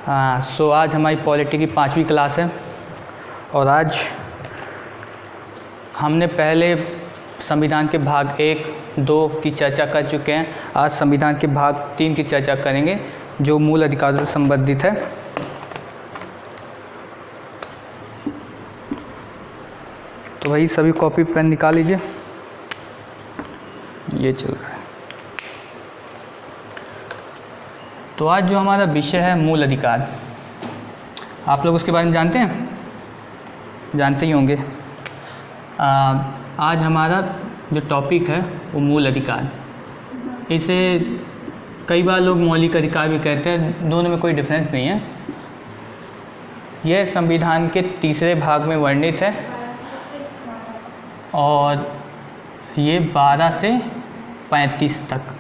आज हमारी पॉलिटी की 5वीं क्लास है और आज हमने पहले संविधान के भाग 1, 2 की चर्चा कर चुके हैं। आज संविधान के भाग 3 की चर्चा करेंगे जो मूल अधिकारों से संबंधित है। तो वही सभी कॉपी पेन निकाल लीजिए, ये चल रहा है। तो आज जो हमारा विषय है मूल अधिकार, आप लोग उसके बारे में जानते हैं, जानते ही होंगे। आज हमारा जो टॉपिक है वो मूल अधिकार। इसे कई बार लोग मौलिक अधिकार भी कहते हैं, दोनों में कोई डिफरेंस नहीं है। यह संविधान के 3रे भाग में वर्णित है और ये 12 से 35 तक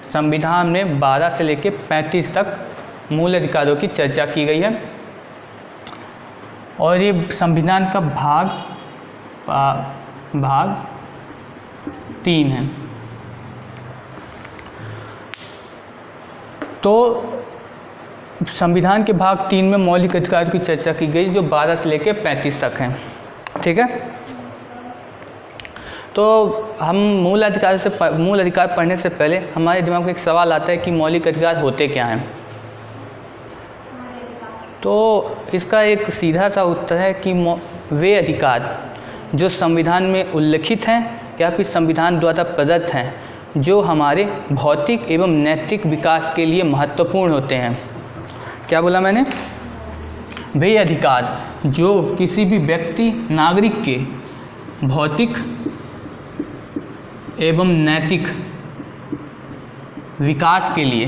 संविधान में 12 से लेकर 35 तक मूल अधिकारों की चर्चा की गई है और ये संविधान का भाग 3 है। तो संविधान के भाग 3 में मौलिक अधिकारों की चर्चा की गई जो 12 से लेकर 35 तक हैं, ठीक है। तो हम मूल अधिकार पढ़ने से पहले हमारे दिमाग में एक सवाल आता है कि मौलिक अधिकार होते क्या हैं। तो इसका एक सीधा सा उत्तर है कि वे अधिकार जो संविधान में उल्लिखित हैं या फिर संविधान द्वारा प्रदत्त हैं जो हमारे भौतिक एवं नैतिक विकास के लिए महत्वपूर्ण होते हैं। क्या बोला मैंने? वे अधिकार जो किसी भी व्यक्ति नागरिक के भौतिक एवं नैतिक विकास के लिए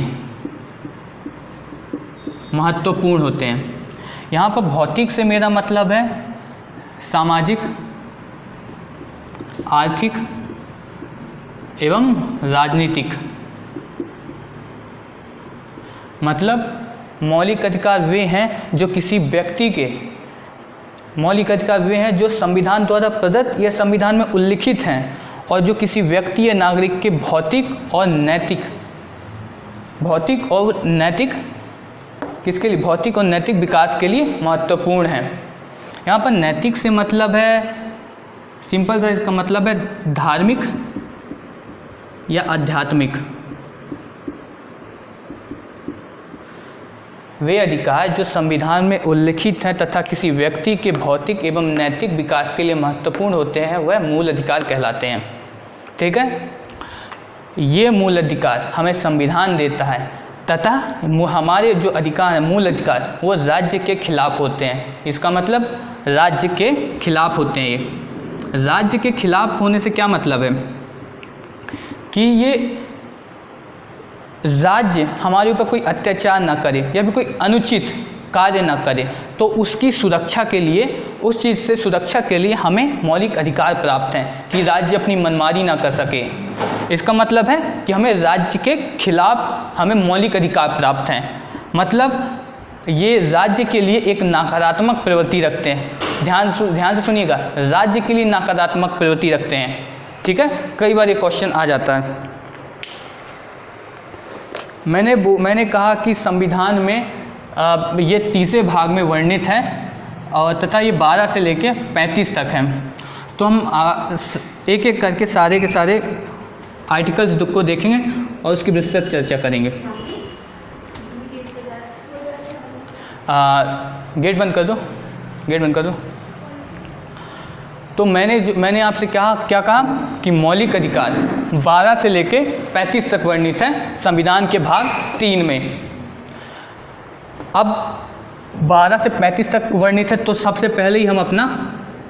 महत्वपूर्ण होते हैं। यहाँ पर भौतिक से मेरा मतलब है सामाजिक, आर्थिक एवं राजनीतिक। मतलब मौलिक अधिकार वे हैं जो किसी व्यक्ति के मौलिक अधिकार वे हैं जो संविधान द्वारा प्रदत्त या संविधान में उल्लिखित हैं और जो किसी व्यक्ति या नागरिक के भौतिक और नैतिक विकास के लिए महत्वपूर्ण है। यहाँ पर नैतिक से मतलब है, सिंपल सा इसका मतलब है धार्मिक या आध्यात्मिक। वे अधिकार जो संविधान में उल्लिखित हैं तथा किसी व्यक्ति के भौतिक एवं नैतिक विकास के लिए महत्वपूर्ण होते हैं वह मूल अधिकार कहलाते हैं, ठीक है। ये मूल अधिकार हमें संविधान देता है तथा हमारे जो अधिकार हैं मूल अधिकार वो राज्य के खिलाफ होते हैं। इसका मतलब राज्य के खिलाफ होते हैं। ये राज्य के खिलाफ होने से क्या मतलब है कि ये राज्य हमारे ऊपर कोई अत्याचार ना करे या फिर कोई अनुचित कार्य ना करे, तो उसकी सुरक्षा के लिए, उस चीज़ से सुरक्षा के लिए हमें मौलिक अधिकार प्राप्त हैं कि राज्य अपनी मनमानी ना कर सके। इसका मतलब है कि हमें राज्य के खिलाफ हमें मौलिक अधिकार प्राप्त हैं। मतलब ये राज्य के लिए एक नकारात्मक प्रवृत्ति रखते हैं। ध्यान से सुनिएगा, राज्य के लिए नकारात्मक प्रवृत्ति रखते हैं, ठीक है। कई बार ये क्वेश्चन आ जाता है। मैंने कहा कि संविधान में ये 3रे भाग में वर्णित है और तथा ये 12 से लेके 35 तक हैं। तो हम एक एक करके सारे के सारे आर्टिकल्स को देखेंगे और उसकी विस्तृत चर्चा करेंगे। गेट बंद कर दो। तो मैंने आपसे क्या कहा कि मौलिक अधिकार 12 से लेके 35 तक वर्णित है संविधान के भाग 3 में। अब 12 से 35 तक वर्णित है तो सबसे पहले ही हम अपना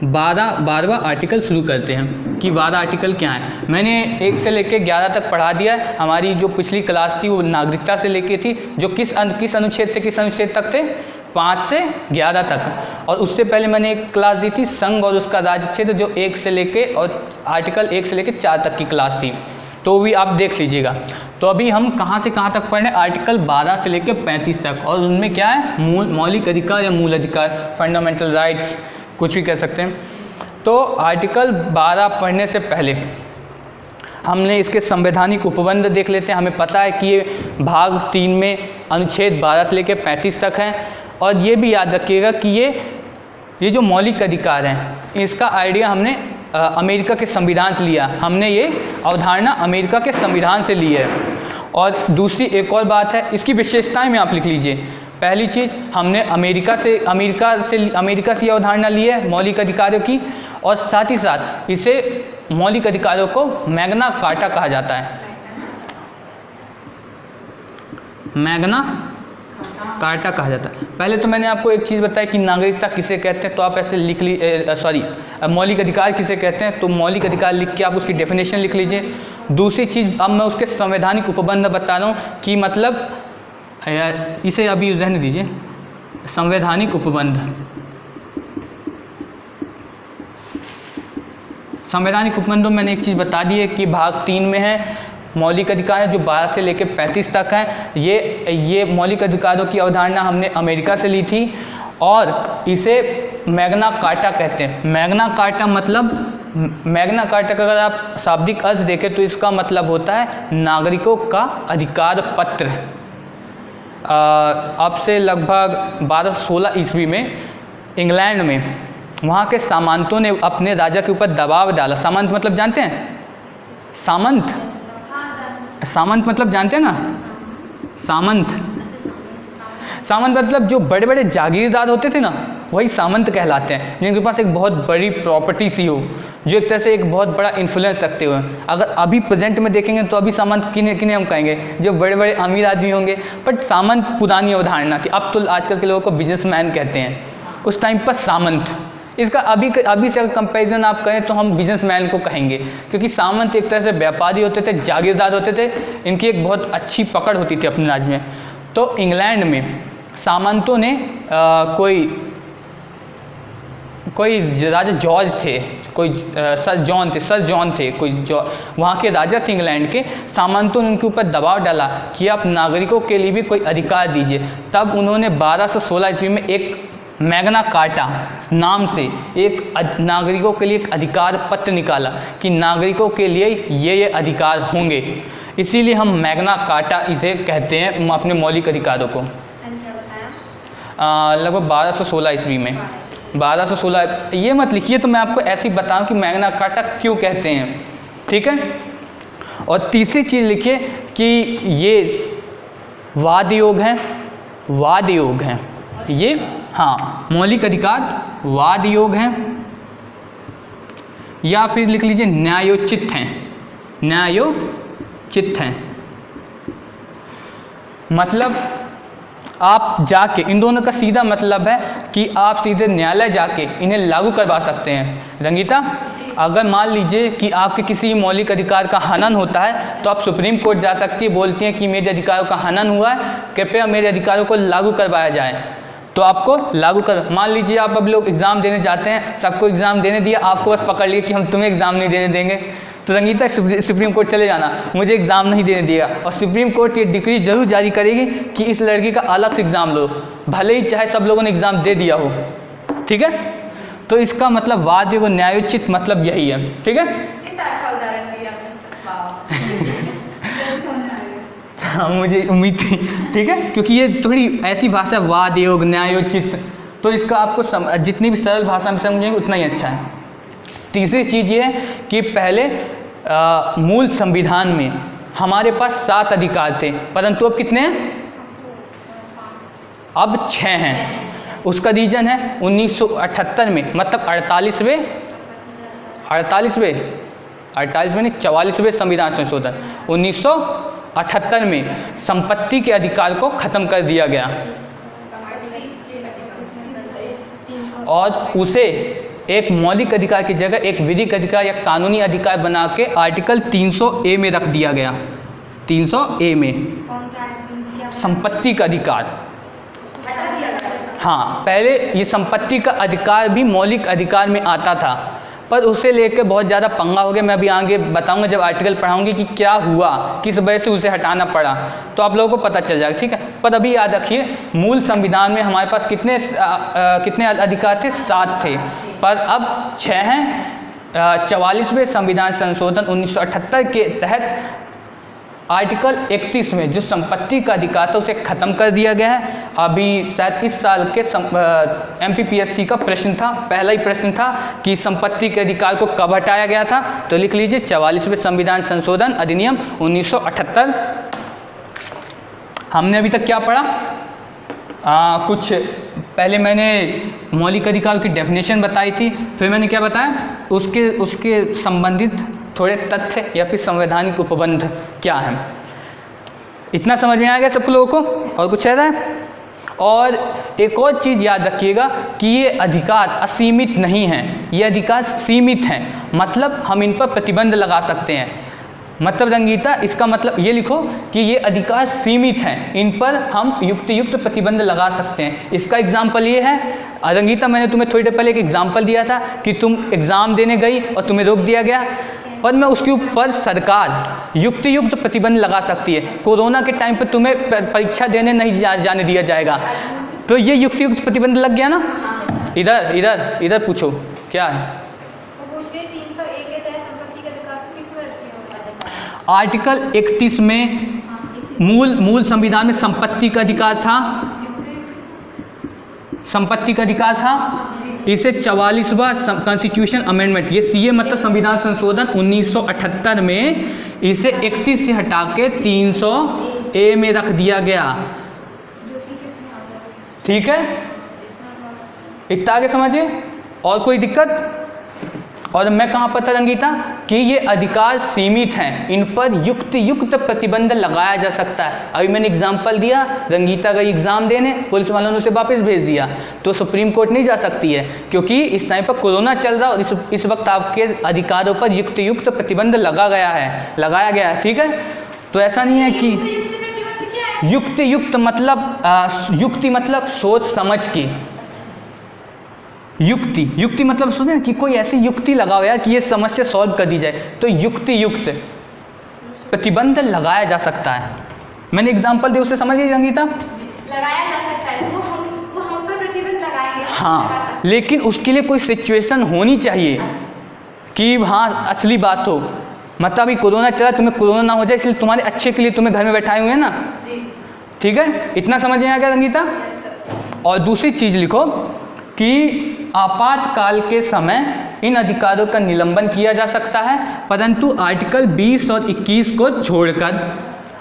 12वां आर्टिकल शुरू करते हैं कि 12 आर्टिकल क्या है। मैंने 1 से लेके 11 तक पढ़ा दिया है। हमारी जो पिछली क्लास थी वो नागरिकता से लेके थी, जो किस अनुच्छेद से किस अनुच्छेद तक थे, 5 से 11 तक। और उससे पहले मैंने एक क्लास दी थी संघ और उसका राज्य क्षेत्र, जो 1 से लेके और आर्टिकल 1 से लेके 4 तक की क्लास थी, तो भी आप देख लीजिएगा। तो अभी हम कहाँ से कहाँ तक पढ़ रहे हैं? आर्टिकल 12 से लेकर 35 तक। और उनमें क्या है? मौलिक अधिकार या मूल अधिकार, फंडामेंटल राइट्स, कुछ भी कह सकते हैं। तो आर्टिकल 12 पढ़ने से पहले हमने इसके संवैधानिक उपबंध देख लेते हैं। हमें पता है कि ये भाग 3 में अनुच्छेद 12 से लेकर 35 तक है। और ये भी याद रखिएगा कि ये जो मौलिक अधिकार हैं इसका आइडिया हमने अमेरिका के संविधान से लिया। हमने ये अवधारणा अमेरिका के संविधान से ली है। और दूसरी एक और बात है, इसकी विशेषताएं में आप लिख लीजिए। पहली चीज़, हमने अमेरिका से ये अवधारणा ली है मौलिक अधिकारों की, और साथ ही साथ इसे मौलिक अधिकारों को मैग्ना कार्टा कहा जाता है। मैग्ना कार्टा कहा जाता है। पहले तो मैंने आपको एक चीज़ बताई कि नागरिकता किसे कहते हैं, तो आप ऐसे लिख मौलिक अधिकार किसे कहते हैं, तो मौलिक अधिकार लिख के आप उसकी डेफिनेशन लिख लीजिए। दूसरी चीज़, अब मैं उसके संवैधानिक उपबंध बता रहा हूँ कि मतलब इसे अभी रहने दीजिए। संवैधानिक उपबंध, संवैधानिक उपबंधों में मैंने एक चीज़ बता दी है कि भाग 3 में है मौलिक अधिकार जो 12 से लेकर 35 तक है। ये मौलिक अधिकारों की अवधारणा हमने अमेरिका से ली थी और इसे मैग्ना कार्टा कहते हैं। मैग्ना कार्टा का अगर आप शाब्दिक अर्थ देखें तो इसका मतलब होता है नागरिकों का अधिकार पत्र। अब से लगभग 1216 ईस्वी में इंग्लैंड में वहाँ के सामंतों ने अपने राजा के ऊपर दबाव डाला। सामंत मतलब जानते हैं? सामंत मतलब जानते हैं ना? सामंत मतलब जो बड़े बड़े जागीरदार होते थे ना, वही सामंत कहलाते हैं, जिनके पास एक बहुत बड़ी प्रॉपर्टी सी हो, जो एक तरह से एक बहुत बड़ा इन्फ्लुएंस रखते हुए। अगर अभी प्रेजेंट में देखेंगे तो अभी सामंत किन्हें हम कहेंगे? जो बड़े बड़े अमीर आदमी होंगे। बट सामंत पुरानी अवधारणा थी। अब तो आजकल के लोगों को बिजनेसमैन कहते हैं, उस टाइम पर सामंत। इसका अभी से अगर कंपैरिजन आप करें तो हम बिजनेसमैन को कहेंगे, क्योंकि सामंत एक तरह से व्यापारी होते थे, जागीरदार होते थे, इनकी एक बहुत अच्छी पकड़ होती थी अपने राज्य में। तो इंग्लैंड में सामंतों ने कोई राजा जॉर्ज थे, सर जॉन थे, वहाँ के राजा थे इंग्लैंड के। सामंतों ने उनके ऊपर दबाव डाला कि आप नागरिकों के लिए भी कोई अधिकार दीजिए। तब उन्होंने 1216 ईस्वी में एक मैग्ना कार्टा नाम से एक नागरिकों के लिए एक अधिकार पत्र निकाला कि नागरिकों के लिए ये अधिकार होंगे। इसीलिए हम मैग्ना कार्टा इसे कहते हैं अपने मौलिक अधिकारों को। लगभग 1216 ईस्वी में। 1216 ये मत लिखिए, तो मैं आपको ऐसे ही बताऊं कि मैग्ना कार्टा क्यों कहते हैं, ठीक है। और तीसरी चीज़ लिखिए कि ये वाद योग हैं, ये हाँ मौलिक अधिकार वाद योग हैं, या फिर लिख लीजिए न्यायोचित हैं। मतलब आप जाके, इन दोनों का सीधा मतलब है कि आप सीधे न्यायालय जाके इन्हें लागू करवा सकते हैं। रंगीता, अगर मान लीजिए कि आपके किसी मौलिक अधिकार का हनन होता है तो आप सुप्रीम कोर्ट जा सकती है, बोलती हैं कि मेरे अधिकारों का हनन हुआ है, कृपया मेरे अधिकारों को लागू करवाया जाए। तो आपको लागू कर, मान लीजिए आप अब लोग एग्ज़ाम देने जाते हैं, सबको एग्ज़ाम देने दिया, आपको बस पकड़ लिया कि हम तुम्हें एग्ज़ाम नहीं देने देंगे, तो रंगीता सुप्रीम कोर्ट चले जाना, मुझे एग्ज़ाम नहीं देने दिया, और सुप्रीम कोर्ट ये डिक्री जरूर जारी करेगी कि इस लड़की का अलग से एग्ज़ाम लो, भले ही चाहे सब लोगों ने एग्ज़ाम दे दिया हो, ठीक है। तो इसका मतलब वाद योग न्यायोचित मतलब यही है, ठीक है। इतना अच्छा उदाहरण दिया हाँ, मुझे उम्मीद थी, ठीक है, क्योंकि ये थोड़ी ऐसी भाषा वाद योग न्यायोचित, तो इसका आपको जितनी भी सरल भाषा में समझेंगे उतना ही अच्छा है। तीसरी चीज़ ये है कि पहले मूल संविधान में हमारे पास 7 अधिकार थे, परंतु अब कितने हैं? अब 6 हैं। उसका रीज़न है 1978 में, मतलब 44वें नहीं 44वें संविधान संशोधन 1978 में संपत्ति के अधिकार को ख़त्म कर दिया गया और उसे एक मौलिक अधिकार की जगह एक विधिक अधिकार या कानूनी अधिकार बना के आर्टिकल 300A में रख दिया गया। 300A में कौन सा आर्टिकल? संपत्ति का अधिकार। हटा दिया गया। हाँ, पहले ये संपत्ति का अधिकार भी मौलिक अधिकार में आता था, पर उसे लेकर बहुत ज़्यादा पंगा हो गया। मैं अभी आगे बताऊंगा जब आर्टिकल पढ़ाऊंगी कि क्या हुआ, किस वजह से उसे हटाना पड़ा, तो आप लोगों को पता चल जाएगा, ठीक है। पर अभी याद रखिए मूल संविधान में हमारे पास कितने अधिकार थे? 7 थे, पर अब 6 हैं। 44वें संविधान संशोधन 1978 के तहत आर्टिकल 31 में जो संपत्ति का अधिकार था उसे ख़त्म कर दिया गया है। अभी शायद इस साल के MPPSC का प्रश्न था, पहला ही प्रश्न था कि संपत्ति के अधिकार को कब हटाया गया था, तो लिख लीजिए 44वें संविधान संशोधन अधिनियम 1978। हमने अभी तक क्या पढ़ा? कुछ पहले मैंने मौलिक अधिकार की डेफिनेशन बताई थी, फिर मैंने क्या बताया, उसके संबंधित थोड़े तथ्य या फिर संवैधानिक उपबंध क्या है। इतना समझ में आ गया सब लोगों को? और कुछ है? और एक और चीज़ याद रखिएगा कि ये अधिकार असीमित नहीं हैं, ये अधिकार सीमित हैं, मतलब हम इन पर प्रतिबंध लगा सकते हैं। मतलब रंगीता, इसका मतलब ये लिखो कि ये अधिकार सीमित हैं, इन पर हम युक्त प्रतिबंध लगा सकते हैं। इसका एग्जाम्पल ये है रंगीता, मैंने तुम्हें थोड़ी देर पहले एक एग्जाम्पल दिया था कि तुम एग्ज़ाम देने गई और तुम्हें रोक दिया गया, पर मैं उसके ऊपर सरकार युक्त प्रतिबंध लगा सकती है। कोरोना के टाइम पर तुम्हें परीक्षा देने नहीं जाने दिया जाएगा, तो ये युक्त प्रतिबंध लग गया ना। इधर पूछो क्या है? आर्टिकल 31 में मूल संविधान में संपत्ति का अधिकार था, इसे 44वां कॉन्स्टिट्यूशन अमेंडमेंट, ये CA मतलब संविधान संशोधन 1978 में इसे 31 से हटा के 300A में रख दिया गया। ठीक है, इतना आगे समझिए। और कोई दिक्कत? और मैं कहाँ पर था रंगीता कि ये अधिकार सीमित हैं, इन पर युक्त प्रतिबंध लगाया जा सकता है। अभी मैंने एग्जाम्पल दिया, रंगीता गई एग्ज़ाम देने, पुलिस वालों ने उसे वापस भेज दिया, तो सुप्रीम कोर्ट नहीं जा सकती है क्योंकि इस टाइम पर कोरोना चल रहा है और इस वक्त आपके अधिकारों पर युक्त प्रतिबंध लगाया गया है। ठीक है, तो ऐसा नहीं है कि युक्त मतलब युक्ति मतलब सोच समझ की युक्ति मतलब सोचें कि कोई ऐसी युक्ति लगाओ यार कि ये समस्या सॉल्व कर दी जाए, तो युक्त प्रतिबंध लगाया जा सकता है। मैंने एग्जांपल दिया, उससे समझिए रंगीता, लगाया जा सकता है, वो हम पर प्रतिबंध लगाएंगे। हाँ, लेकिन उसके लिए कोई सिचुएशन होनी चाहिए कि हाँ असली बात हो। मतलब अभी कोरोना चला, तुम्हें कोरोना ना हो जाए, इसलिए तुम्हारे अच्छे के लिए तुम्हें घर में बैठाए हुए हैं ना। ठीक है, इतना समझ में आ गया रंगीता? और दूसरी चीज़ लिखो कि आपातकाल के समय इन अधिकारों का निलंबन किया जा सकता है, परंतु आर्टिकल 20 और 21 को छोड़कर।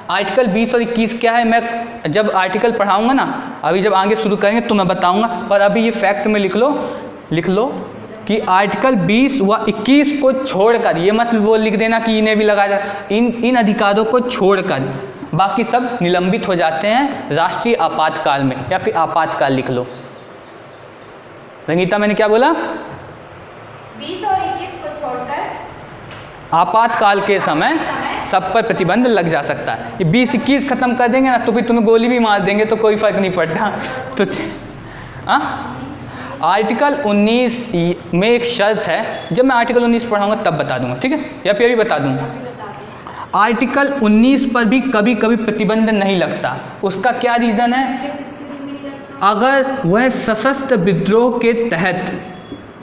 आर्टिकल 20 और 21 क्या है, मैं जब आर्टिकल पढ़ाऊंगा ना, अभी जब आगे शुरू करेंगे तो मैं बताऊंगा, पर अभी ये फैक्ट में लिख लो कि आर्टिकल 20 व 21 को छोड़कर, ये मत वो लिख देना कि इन्हें भी लगाया जाए, इन अधिकारों को छोड़कर बाकी सब निलंबित हो जाते हैं राष्ट्रीय आपातकाल में, या फिर आपातकाल लिख लो। रंगीता मैंने क्या बोला? 20 और 21 को छोड़कर आपातकाल के समय सब पर प्रतिबंध लग जा सकता है। ये 20-21 खत्म कर देंगे ना तो फिर तुम्हें गोली भी मार देंगे तो कोई फर्क नहीं पड़ता। तो आर्टिकल 19 में एक शर्त है, जब मैं आर्टिकल 19 पढ़ाऊंगा तब बता दूंगा, ठीक है, या फिर अभी बता दूँ। आर्टिकल 19 पर भी कभी कभी प्रतिबंध नहीं लगता। उसका क्या रीज़न है? अगर वह सशस्त्र विद्रोह के तहत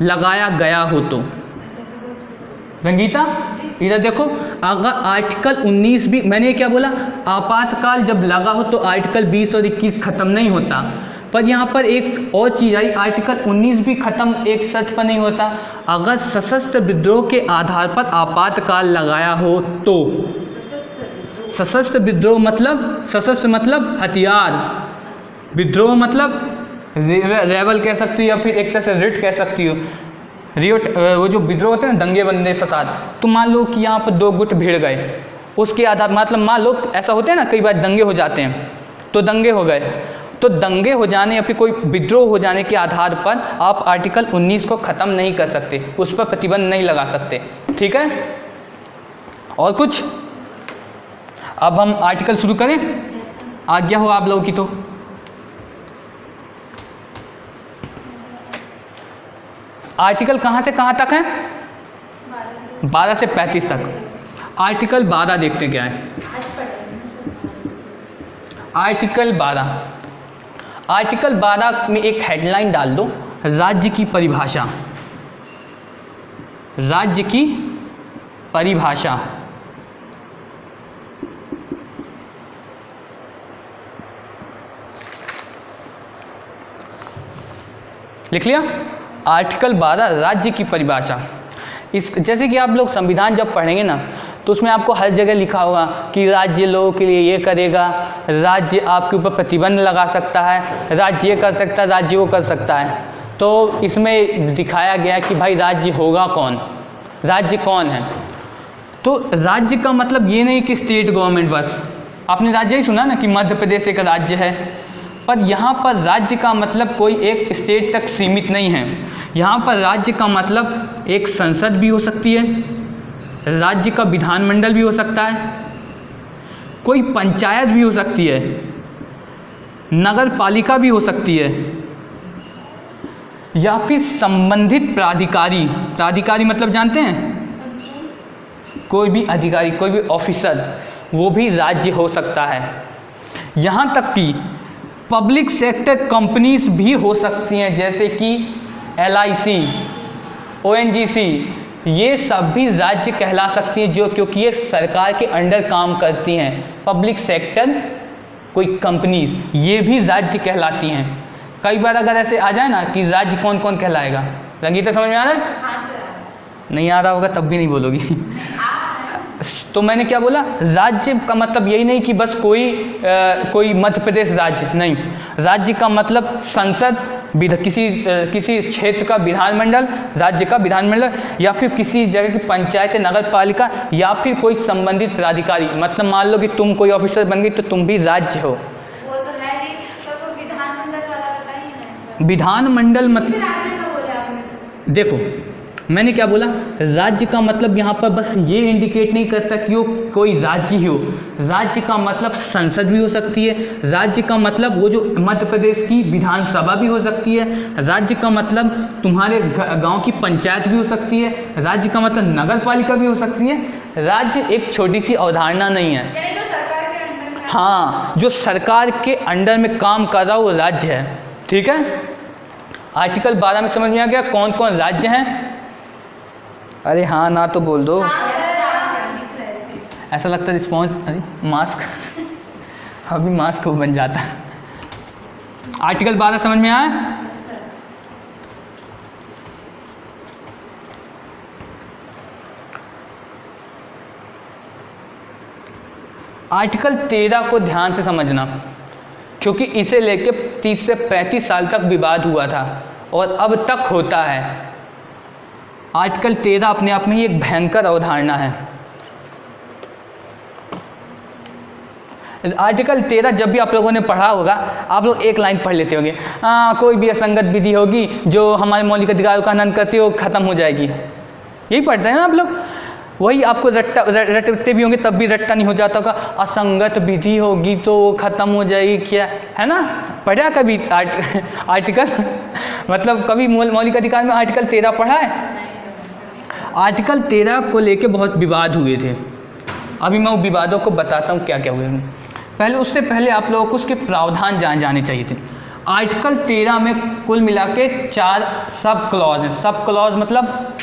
लगाया गया हो तो। रंगीता इधर देखो, अगर आर्टिकल 19 भी, मैंने क्या बोला, आपातकाल जब लगा हो तो आर्टिकल 20 और 21 खत्म नहीं होता, पर यहाँ पर एक और चीज़ आई, आर्टिकल 19 भी खत्म एक शर्त पर नहीं होता, अगर सशस्त्र विद्रोह के आधार पर आपातकाल लगाया हो तो। सशस्त्र विद्रोह मतलब, सशस्त्र मतलब हथियार, विद्रोह मतलब रेवल कह सकती हो या फिर एक तरह से रिट कह सकती हो। रियोट वो जो विद्रोह होते हैं ना, दंगे बंदे फसाद, तो मान लो कि यहाँ पर 2 गुट भिड़ गए, उसके आधार मतलब मान लो ऐसा होता है ना, कई बार दंगे हो जाते हैं, तो दंगे हो गए, तो दंगे हो जाने या फिर कोई विद्रोह हो जाने के आधार पर आप आर्टिकल 19 को ख़त्म नहीं कर सकते, उस पर प्रतिबंध नहीं लगा सकते। ठीक है, और कुछ? अब हम आर्टिकल शुरू करें, आज्ञा हो आप लोगों की। तो आर्टिकल कहाँ से कहाँ तक है? 12 से 35 तक। आर्टिकल 12 देखते हैं क्या है। आर्टिकल 12 में एक हेडलाइन डाल दो, राज्य की परिभाषा। राज्य की परिभाषा। लिख लिया? आर्टिकल 12 राज्य की परिभाषा। इस जैसे कि आप लोग संविधान जब पढ़ेंगे ना तो उसमें आपको हर जगह लिखा होगा कि राज्य लोगों के लिए ये करेगा, राज्य आपके ऊपर प्रतिबंध लगा सकता है, राज्य ये कर सकता है, राज्य वो कर सकता है। तो इसमें दिखाया गया कि भाई राज्य होगा कौन, राज्य कौन है। तो राज्य का मतलब ये नहीं कि स्टेट गवर्नमेंट बस, आपने राज्य ही सुना ना कि मध्य प्रदेश एक राज्य है, पर यहाँ पर राज्य का मतलब कोई एक स्टेट तक सीमित नहीं है। यहाँ पर राज्य का मतलब एक संसद भी हो सकती है, राज्य का विधानमंडल भी हो सकता है, कोई पंचायत भी हो सकती है, नगर पालिका भी हो सकती है, या फिर संबंधित प्राधिकारी। प्राधिकारी मतलब जानते हैं? कोई भी अधिकारी, कोई भी ऑफिसर, वो भी राज्य हो सकता है। यहाँ तक कि पब्लिक सेक्टर कंपनीज भी हो सकती हैं, जैसे कि LIC, ONGC, ये सब भी राज्य कहला सकती हैं, जो क्योंकि ये सरकार के अंडर काम करती हैं। पब्लिक सेक्टर कोई कंपनीज, ये भी राज्य कहलाती हैं। कई बार अगर ऐसे आ जाए ना कि राज्य कौन कौन कहलाएगा, रंगीता समझ में आ रहा है? हाँ सर। नहीं आ रहा होगा तब भी नहीं बोलोगी। तो मैंने क्या बोला, राज्य का मतलब यही नहीं कि बस कोई मध्य प्रदेश राज्य नहीं। राज्य का मतलब संसद, किसी क्षेत्र का विधानमंडल, राज्य का विधानमंडल, या फिर किसी जगह की पंचायत, नगर पालिका, या फिर कोई संबंधित प्राधिकारी। मतलब मान लो कि तुम कोई ऑफिसर बन गई तो तुम भी राज्य हो। वो तो है ही, तो विधानमंडल वाला बताइए ना। विधानमंडल मतलब राज्य का बोले आपने। देखो मैंने क्या बोला, राज्य का मतलब यहाँ पर बस ये इंडिकेट नहीं करता कि वो कोई राज्य ही हो। राज्य का मतलब संसद भी हो सकती है, राज्य का मतलब वो जो मध्य प्रदेश की विधानसभा भी हो सकती है, राज्य का मतलब तुम्हारे गांव की पंचायत भी हो सकती है, राज्य का मतलब नगर पालिका भी हो सकती है। राज्य एक छोटी सी अवधारणा नहीं है। यानी जो सरकार के अंडर में, हाँ, जो सरकार के अंडर में काम कर रहा वो राज्य है। ठीक है, आर्टिकल 12 में समझ में आ गया कौन कौन राज्य हैं? अरे हाँ ना तो बोल दो। ऐसा लगता है रिस्पॉन्स, अरे मास्क अभी मास्क वो बन जाता है। आर्टिकल 12 समझ में आया? आर्टिकल 13 को ध्यान से समझना, क्योंकि इसे लेके 30 से 35 साल तक विवाद हुआ था और अब तक होता है। आर्टिकल 13 अपने आप में ही एक भयंकर अवधारणा है। आर्टिकल 13 जब भी आप लोगों ने पढ़ा होगा, आप लोग एक लाइन पढ़ लेते होंगे, कोई भी असंगत विधि होगी जो हमारे मौलिक अधिकारों का हनन करती हो खत्म हो जाएगी। यही पढ़ते हैं ना आप लोग। वही आपको रटते भी होंगे तब भी रट्टा नहीं हो जाता होगा, असंगत विधि होगी तो खत्म हो जाएगी, क्या है ना? पढ़ा कभी आर्टिकल मतलब कभी मौलिक अधिकार में आर्टिकल 13 पढ़ा है? आर्टिकल 13 को लेके बहुत विवाद हुए थे। अभी मैं वो विवादों को बताता हूँ क्या क्या हुए। पहले उससे पहले आप लोगों को उसके प्रावधान जाने चाहिए थे। आर्टिकल 13 में कुल मिला के 4 सब क्लॉज हैं। सब क्लॉज मतलब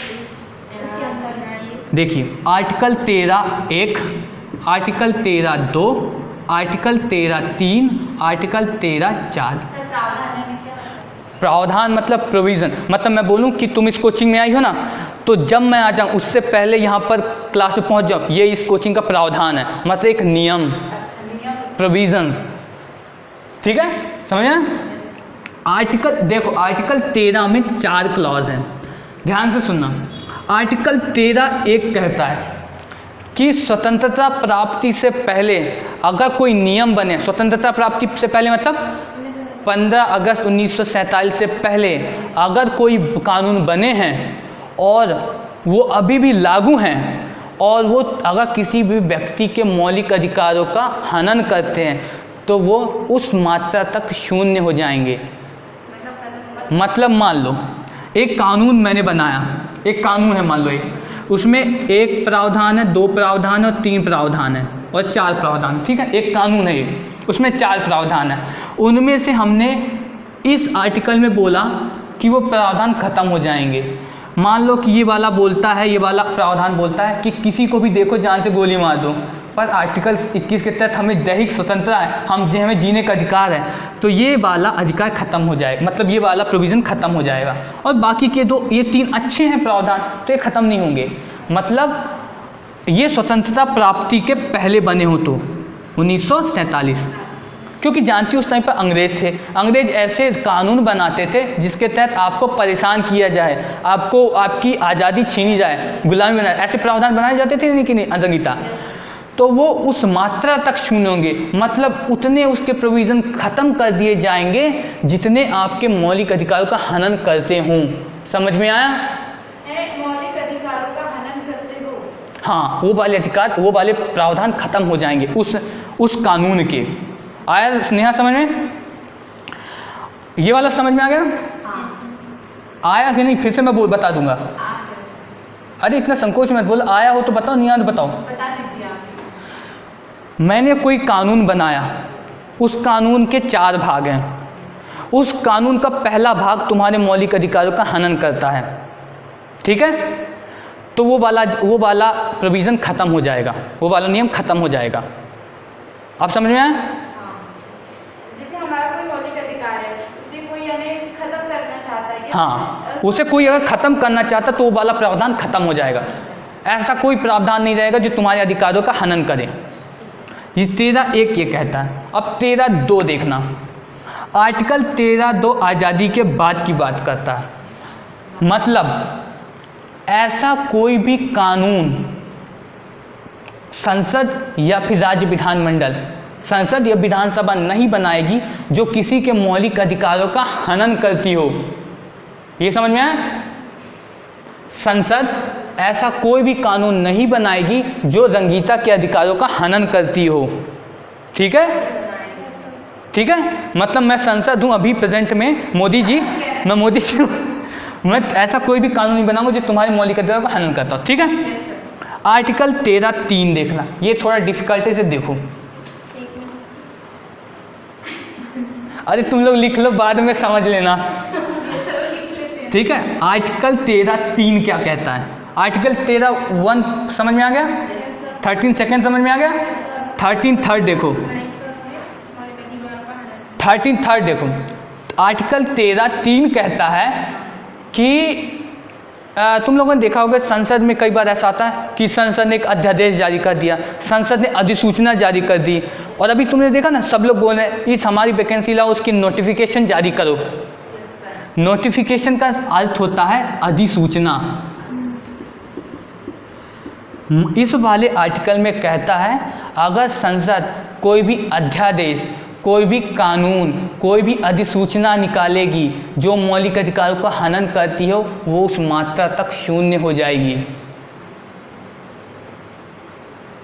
देखिए, आर्टिकल 13 1, आर्टिकल 13 2, आर्टिकल 13 3, आर्टिकल 13 4। प्रावधान मतलब प्रोविज़न। मतलब मैं बोलूं कि तुम इस कोचिंग में आई हो ना, तो जब मैं आ जाऊं उससे पहले यहाँ पर क्लास में पहुँच जाऊं, ये इस कोचिंग का प्रावधान है, मतलब एक नियम, प्रोविज़न। ठीक है, समझे? आर्टिकल देखो, आर्टिकल 13 में 4 क्लॉज हैं, ध्यान से सुनना। आर्टिकल 13 1 कहता है कि स्वतंत्रता प्राप्ति से पहले अगर कोई नियम बने, स्वतंत्रता प्राप्ति से पहले मतलब 15 अगस्त 1947 से पहले अगर कोई कानून बने हैं और वो अभी भी लागू हैं और वो अगर किसी भी व्यक्ति के मौलिक अधिकारों का हनन करते हैं तो वो उस मात्रा तक शून्य हो जाएंगे। मतलब मान लो एक कानून मैंने बनाया, एक कानून है मान लो, उसमें 1 प्रावधान है, 2 प्रावधान है और 3 प्रावधान है और 4 प्रावधान। ठीक है, एक कानून है ये, उसमें 4 प्रावधान है। उनमें से हमने इस आर्टिकल में बोला कि वो प्रावधान खत्म हो जाएंगे। मान लो कि ये वाला बोलता है, ये वाला प्रावधान बोलता है कि किसी को भी देखो जान से गोली मार दो, पर आर्टिकल 21 के तहत हमें दैहिक स्वतंत्रता है, हमें जीने का अधिकार है, तो ये वाला अधिकार खत्म हो जाएगा, मतलब ये वाला प्रोविज़न खत्म हो जाएगा। और बाकी के दो, ये 3 अच्छे हैं प्रावधान, तो ये खत्म नहीं होंगे। मतलब ये स्वतंत्रता प्राप्ति के पहले बने हो तो 1947, क्योंकि जानती उस टाइम पर अंग्रेज थे, अंग्रेज ऐसे कानून बनाते थे जिसके तहत आपको परेशान किया जाए, आपको आपकी आज़ादी छीनी जाए, गुलामी बनाए, ऐसे प्रावधान बनाए जाते थे कि नहीं संगीता। तो वो उस मात्रा तक शून्य होंगे, मतलब उतने उसके प्रोविज़न ख़त्म कर दिए जाएंगे जितने आपके मौलिक अधिकारों का हनन करते हों। समझ में आया? मौलिक अधिकारों का हनन करते हो, हाँ, वो वाले अधिकार, वो वाले प्रावधान खत्म हो जाएंगे उस कानून के। आया स्नेहा समझ में? ये वाला समझ में आ गया? आया कि नहीं? फिर से मैं बता दूंगा। अरे इतना संकोच मत बोल, आया हो तो बताओ, नहीं आया तो बताओ। बता दीजिए आप। मैंने कोई कानून बनाया, उस कानून के 4 भाग हैं, उस कानून का पहला भाग तुम्हारे मौलिक अधिकारों का हनन करता है, ठीक है? तो वो वाला प्रोविज़न खत्म हो जाएगा, वो वाला नियम खत्म हो जाएगा। आप समझ में आया? जैसे हमारा कोई मौलिक अधिकार है, उसे कोई हमें खत्म करना चाहता है क्या? हाँ, उसे कोई अगर ख़त्म करना चाहता तो वो वाला प्रावधान खत्म हो जाएगा। ऐसा कोई प्रावधान नहीं रहेगा जो तुम्हारे अधिकारों का हनन करे। ये 13(1) ये कहता है। अब 13(2) देखना, आर्टिकल 13(2) आज़ादी के बाद की बात करता है, मतलब ऐसा कोई भी कानून संसद या फिर राज्य विधानमंडल, संसद या विधानसभा नहीं बनाएगी जो किसी के मौलिक अधिकारों का हनन करती हो। ये समझ में आया? संसद ऐसा कोई भी कानून नहीं बनाएगी जो रंगीता के अधिकारों का हनन करती हो, ठीक है? ठीक है, मतलब मैं संसद हूँ अभी प्रेजेंट में, मोदी जी, मैं मोदी जी हूँ, मैं ऐसा कोई भी कानून नहीं बनाऊंगा जो तुम्हारे मौलिक अधिकारों का हनन करता हो, ठीक है? आर्टिकल 13(3) देखना, ये थोड़ा डिफिकल्टी से देखो। अरे तुम लोग लिख लो, बाद में समझ लेना, ठीक है? आर्टिकल 13(3) क्या कहता है? आर्टिकल 13(1) समझ में आ गया? 13(2) समझ में आ गया? 13(3) देखो, 13(3) देखो, आर्टिकल 13(3) कहता है कि तुम लोगों ने देखा होगा संसद में कई बार ऐसा आता है कि संसद ने एक अध्यादेश जारी कर दिया, संसद ने अधिसूचना जारी कर दी, और अभी तुमने देखा ना, सब लोग बोल रहे हैं इस हमारी वैकेंसी लाओ, उसकी नोटिफिकेशन जारी करो। नोटिफिकेशन का अर्थ होता है अधिसूचना। इस वाले आर्टिकल में कहता है अगर संसद कोई भी अध्यादेश, कोई भी कानून, कोई भी अधिसूचना निकालेगी जो मौलिक अधिकारों का हनन करती हो, वो उस मात्रा तक शून्य हो जाएगी।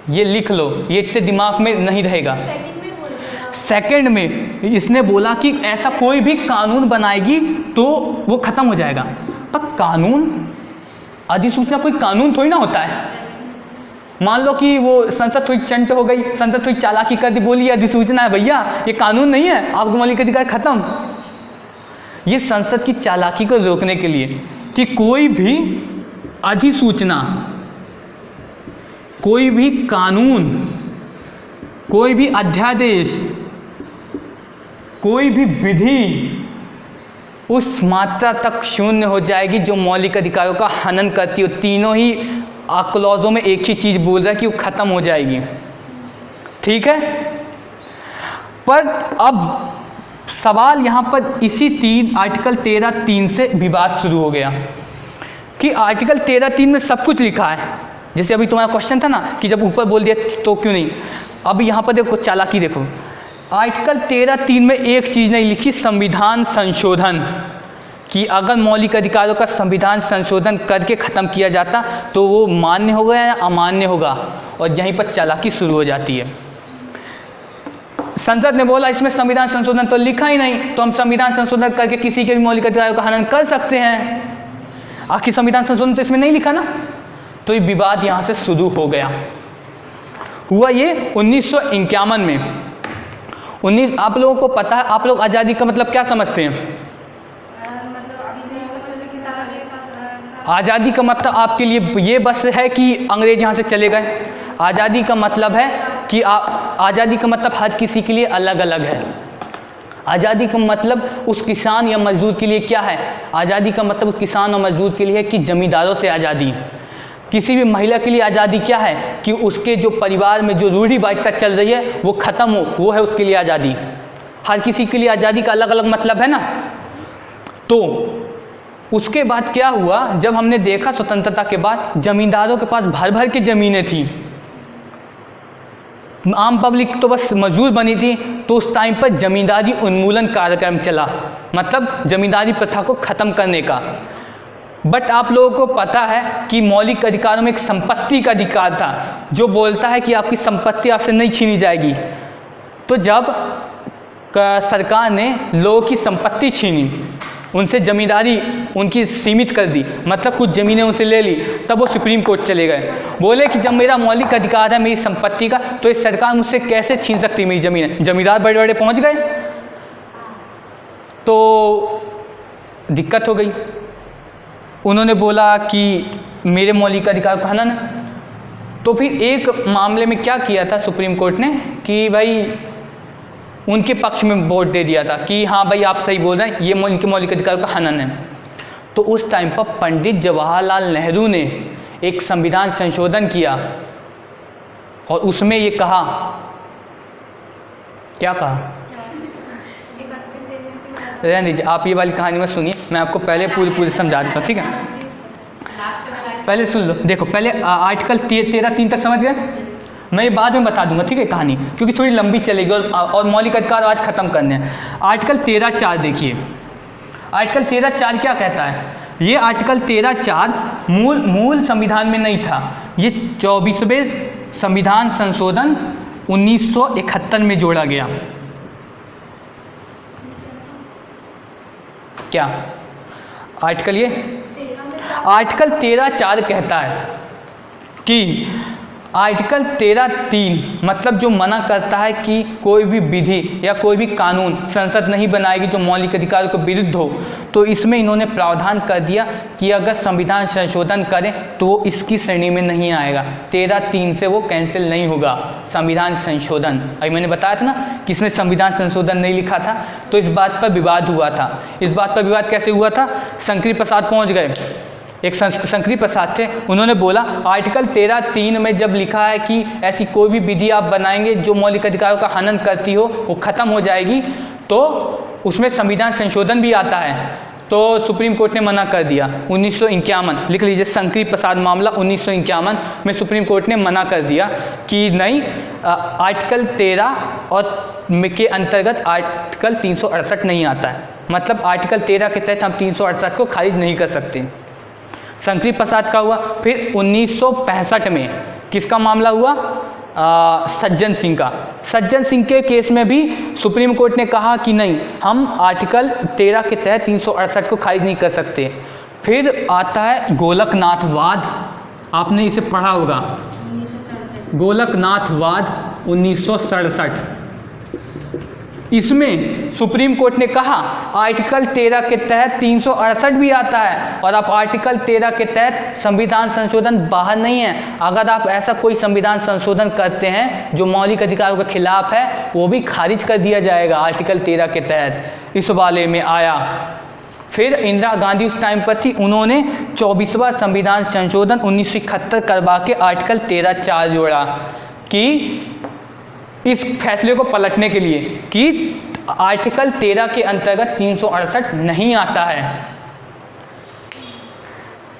ये लिख लो, ये इतने दिमाग में नहीं रहेगा। सेकंड में इसने बोला कि ऐसा कोई भी कानून बनाएगी तो वो खत्म हो जाएगा। पर कानून, अधिसूचना कोई कानून थोड़ी ना होता है। मान लो कि वो संसद थोड़ी चंट हो गई, संसद थोड़ी चालाकी कर दी, बोली अधिसूचना है भैया, ये कानून नहीं है, आपको मौलिक अधिकार खत्म। ये संसद की चालाकी को रोकने के लिए कि कोई भी अधिसूचना, कोई भी कानून, कोई भी अध्यादेश, कोई भी विधि उस मात्रा तक शून्य हो जाएगी जो मौलिक अधिकारों का हनन करती हो। तीनों ही क्लॉजों में एक ही चीज़ बोल रहा है कि वो खत्म हो जाएगी, ठीक है? पर अब सवाल यहाँ पर इसी आर्टिकल 13(3) से विवाद शुरू हो गया कि आर्टिकल 13(3) में सब कुछ लिखा है। जैसे अभी तुम्हारा क्वेश्चन था ना कि जब ऊपर बोल दिया तो क्यों नहीं, अब यहाँ पर देखो चालाकी देखो, आर्टिकल 13(3) में एक चीज़ नहीं लिखी, संविधान संशोधन, कि अगर मौलिक अधिकारों का संविधान संशोधन करके ख़त्म किया जाता तो वो मान्य होगा या अमान्य होगा, और यहीं पर चालाकी शुरू हो जाती है। संसद ने बोला इसमें संविधान संशोधन तो लिखा ही नहीं, तो हम संविधान संशोधन करके किसी के भी मौलिक अधिकारों का हनन कर सकते हैं। आखिर संविधान संशोधन तो इसमें नहीं लिखा ना, तो ये विवाद यहाँ से शुरू हो गया। हुआ ये 1951 में। आप लोगों को पता है, आप लोग आज़ादी का मतलब क्या समझते हैं? आज़ादी का मतलब आपके लिए ये बस है कि अंग्रेज यहाँ से चले गए? आज़ादी का मतलब है कि आज़ादी का मतलब हर किसी के लिए अलग अलग है। आज़ादी का मतलब उस किसान या मजदूर के लिए क्या है? आज़ादी का मतलब किसान और मजदूर के लिए है कि ज़मींदारों से आज़ादी। किसी भी महिला के लिए आज़ादी क्या है? कि उसके जो परिवार में जो रूढ़िवादिता चल रही है वो ख़त्म हो, वो है उसके लिए आज़ादी। हर किसी के लिए आज़ादी का अलग अलग मतलब है ना। तो उसके बाद क्या हुआ, जब हमने देखा स्वतंत्रता के बाद ज़मींदारों के पास भर भर के ज़मीनें थी, आम पब्लिक तो बस मजदूर बनी थी, तो उस टाइम पर ज़मींदारी उन्मूलन कार्यक्रम चला, मतलब ज़मींदारी प्रथा को ख़त्म करने का। बट आप लोगों को पता है कि मौलिक अधिकारों में एक संपत्ति का अधिकार था जो बोलता है कि आपकी संपत्ति आपसे नहीं छीनी जाएगी। तो जब सरकार ने लोगों की संपत्ति छीनी, उनसे ज़मींदारी उनकी सीमित कर दी, मतलब कुछ ज़मीनें उनसे ले ली, तब वो सुप्रीम कोर्ट चले गए। बोले कि जब मेरा मौलिक अधिकार है मेरी संपत्ति का, तो इस सरकार मुझसे कैसे छीन सकती है मेरी ज़मीनें। ज़मींदार बड़े बड़े पहुंच गए तो दिक्कत हो गई। उन्होंने बोला कि मेरे मौलिक अधिकार का हनन है। तो फिर एक मामले में क्या किया था सुप्रीम कोर्ट ने कि भाई उनके पक्ष में वोट दे दिया था कि हाँ भाई आप सही बोल रहे हैं, ये इनके मौलिक अधिकार का हनन है। तो उस टाइम पर पंडित जवाहरलाल नेहरू ने एक संविधान संशोधन किया और उसमें ये कहा, क्या कहा, रहने दीजिए, आप ये वाली कहानी में सुनिए, मैं आपको पहले पूरी समझा देता हूँ, ठीक है। पहले सुन लो, देखो पहले आर्टिकल 13(3) तक समझ गए? मैं ये बाद में बता दूंगा, ठीक है, कहानी, क्योंकि थोड़ी लंबी चलेगी और मौलिक अधिकार आज ख़त्म करने हैं। आर्टिकल 13(4) देखिए, आर्टिकल 13(4) क्या कहता है? ये आर्टिकल 13(4) मूल संविधान में नहीं था, ये 24वें संविधान संशोधन 1971 में जोड़ा गया। क्या आर्टिकल, ये आर्टिकल 13(4) कहता है कि आर्टिकल 13(3) मतलब जो मना करता है कि कोई भी विधि या कोई भी कानून संसद नहीं बनाएगी जो मौलिक अधिकारों के विरुद्ध हो, तो इसमें इन्होंने प्रावधान कर दिया कि अगर संविधान संशोधन करें तो वो इसकी श्रेणी में नहीं आएगा। 13(3) से वो कैंसिल नहीं होगा संविधान संशोधन। अभी मैंने बताया था ना कि इसमें संविधान संशोधन नहीं लिखा था, तो इस बात पर विवाद हुआ था। इस बात पर विवाद कैसे हुआ था? शंकरी प्रसाद पहुँच गए, एक शंकरी प्रसाद थे, उन्होंने बोला आर्टिकल 13(3) में जब लिखा है कि ऐसी कोई भी विधि आप बनाएंगे जो मौलिक अधिकारों का हनन करती हो वो ख़त्म हो जाएगी, तो उसमें संविधान संशोधन भी आता है। तो सुप्रीम कोर्ट ने मना कर दिया 1951, लिख लीजिए, शंकरी प्रसाद मामला 1951 में सुप्रीम कोर्ट ने मना कर दिया कि नहीं, आर्टिकल 13 और के अंतर्गत आर्टिकल 368 नहीं आता है, मतलब आर्टिकल 13 के तहत हम 368 को खारिज नहीं कर सकते। शंकरी प्रसाद का हुआ। फिर 1965 में किसका मामला हुआ? सज्जन सिंह का। सज्जन सिंह के केस में भी सुप्रीम कोर्ट ने कहा कि नहीं, हम आर्टिकल 13 के तहत 368 को खारिज नहीं कर सकते। फिर आता है गोलकनाथवाद, आपने इसे पढ़ा होगा, गोलकनाथवाद 1967। इसमें सुप्रीम कोर्ट ने कहा आर्टिकल 13 के तहत 368 भी आता है और आप आर्टिकल 13 के तहत संविधान संशोधन बाहर नहीं है। अगर आप ऐसा कोई संविधान संशोधन करते हैं जो मौलिक अधिकारों के खिलाफ है, वो भी खारिज कर दिया जाएगा आर्टिकल 13 के तहत। इस वाले में आया। फिर इंदिरा गांधी उस टाइम पर थी, उन्होंने 24वां संविधान संशोधन 1971 करवा के आर्टिकल 13(4) जोड़ा कि इस फैसले को पलटने के लिए कि आर्टिकल 13 के अंतर्गत 368 नहीं आता है।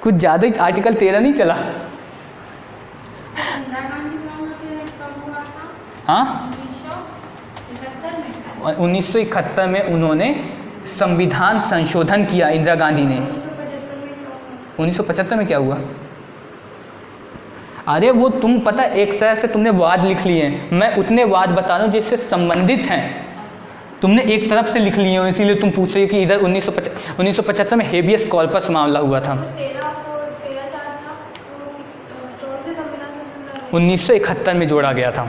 कुछ ज़्यादा ही आर्टिकल 13 नहीं चला। हाँ, 1971 में उन्होंने संविधान संशोधन किया इंदिरा गांधी ने। 1975 में क्या हुआ? अरे वो तुम पता, एक तरह से तुमने वाद लिख लिए हैं, मैं उतने वाद बता रहा हूँ जिससे संबंधित हैं। तुमने एक तरफ से लिख लिए हो, इसीलिए तुम पूछ रहे हो कि इधर 1975 में हेबियस कॉर्पस मामला हुआ था। 1971 में जोड़ा गया था।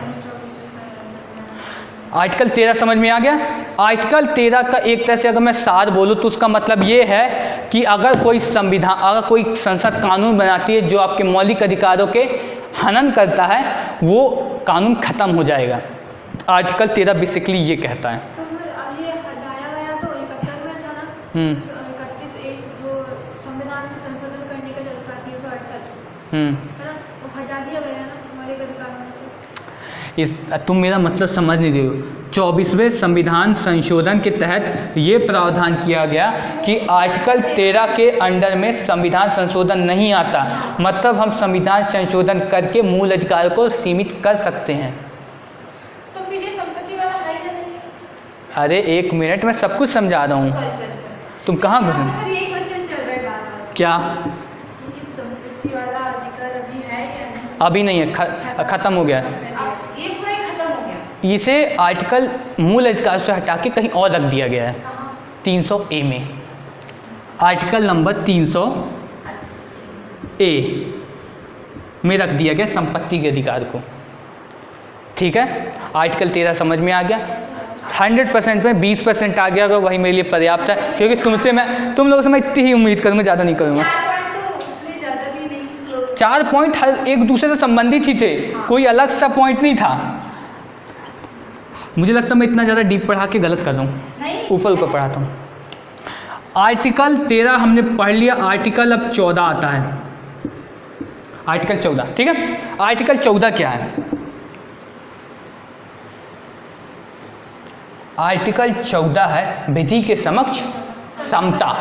आर्टिकल 13 समझ में आ गया। आर्टिकल 13 का एक तरह से अगर मैं सार बोलूँ तो उसका मतलब ये है कि अगर कोई संसद कानून बनाती है जो आपके मौलिक अधिकारों के हनन करता है, वो कानून खत्म हो जाएगा। आर्टिकल 13 बेसिकली ये कहता है। तो फिर अब ये हटाया गया तो 71 में था ना, 31A जो संविधान में संशोधन करने का जरूरत थी 368 है ना, वो हटा दिया गया ना हमारे अधिकारों में से। तुम मेरा मतलब समझ नहीं रहे हो। 24वें संविधान संशोधन के तहत ये प्रावधान किया गया कि आर्टिकल 13 के अंडर में संविधान संशोधन नहीं आता, मतलब हम संविधान संशोधन करके मूल अधिकार को सीमित कर सकते हैं। तो फिर ये संपत्ति वाला है या नहीं? अरे एक मिनट, मैं सब कुछ समझा रहा हूँ, सॉरी तुम कहाँ घुसे? सर यही क्वेश्चन चल रहा है बार-बार। क्या? ये संपत्ति वाला अधिकार अभी है या नहीं? अभी नहीं है, खत्म हो गया है। ये पूरा ही खत्म हो गया। इसे आर्टिकल मूल अधिकार से हटा के कहीं और रख दिया गया है, 300A में। आर्टिकल नंबर 300A में रख दिया गया संपत्ति के अधिकार को। ठीक है, आर्टिकल 13 समझ में आ गया। 100% में 20% आ गया, अगर वही मेरे लिए पर्याप्त है, क्योंकि तुम लोगों से मैं इतनी ही उम्मीद करूँगा, ज़्यादा नहीं करूँगा। 4 पॉइंट तो उतने ज़्यादा भी नहीं। 4 पॉइंट हर एक दूसरे से संबंधित ही थे, कोई अलग सा पॉइंट नहीं था। मुझे लगता है मैं इतना ज़्यादा डीप पढ़ा के गलत कर रहा हूँ, ऊपर पढ़ाता हूँ। आर्टिकल 13 हमने पढ़ लिया, आर्टिकल अब 14 आता है। आर्टिकल 14, ठीक है। आर्टिकल 14 क्या है? आर्टिकल 14 है विधि के समक्ष समता।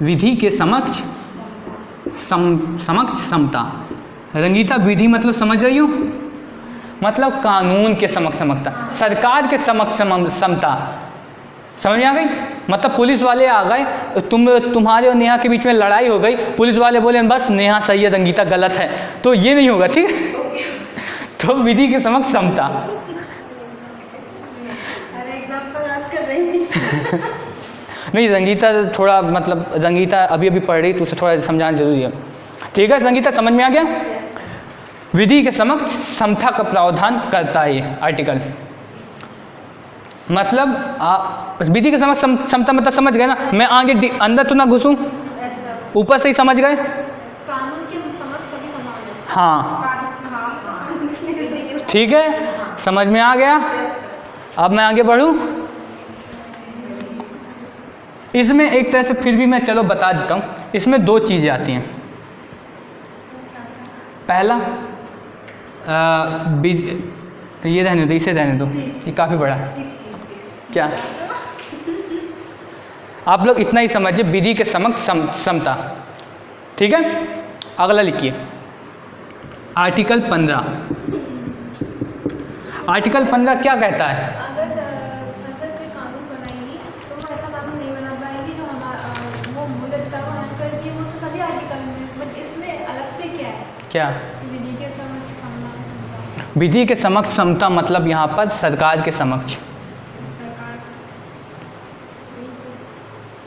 विधि के समक्ष समता। रंगीता, विधि मतलब समझ रही हो? मतलब कानून के समक्ष समता, सरकार के समक्ष समता। समझ में आ गई? मतलब पुलिस वाले आ गए, तुम्हारे और नेहा के बीच में लड़ाई हो गई, पुलिस वाले बोले बस नेहा सही है, रंगीता गलत है, तो ये नहीं होगा, ठीक है। तो विधि के समक्ष समता। नहीं, रंगीता थोड़ा मतलब रंगीता अभी पढ़ रही, तो उसे थोड़ा समझाना जरूरी है। ठीक है, संगीता समझ में आ गया? विधि के समक्ष समता का प्रावधान करता है ये आर्टिकल। मतलब विधि के समक्ष समता मतलब समझ गए ना? मैं आगे अंदर तो ना घुसूं, ऊपर से ही समझ गए? कानून के समक्ष सभी समान है। हाँ, ठीक है, समझ में आ गया। अब मैं आगे बढ़ूं। इसमें एक तरह से फिर भी मैं चलो बता देता हूँ, इसमें 2 चीज़ें आती हैं। पहला ये रहने दो, इसे रहने दो, ये काफ़ी बड़ा है। क्या आप लोग इतना ही समझिए, विधि के समक्ष समता। ठीक है, अगला लिखिए आर्टिकल 15। आर्टिकल 15 क्या कहता है? अगर संसद कोई कानून बनाएगी तो वो ऐसा कानून नहीं बना पाएगी जो वो मूल अधिकार को हनन करती है। वो तो सभी आर्टिकल में, बट इसमें अलग से क्या है? क्या? विधि के समक्ष समता। विधि के समक्ष समता मतलब यहाँ पर सरकार के समक्ष। सरकार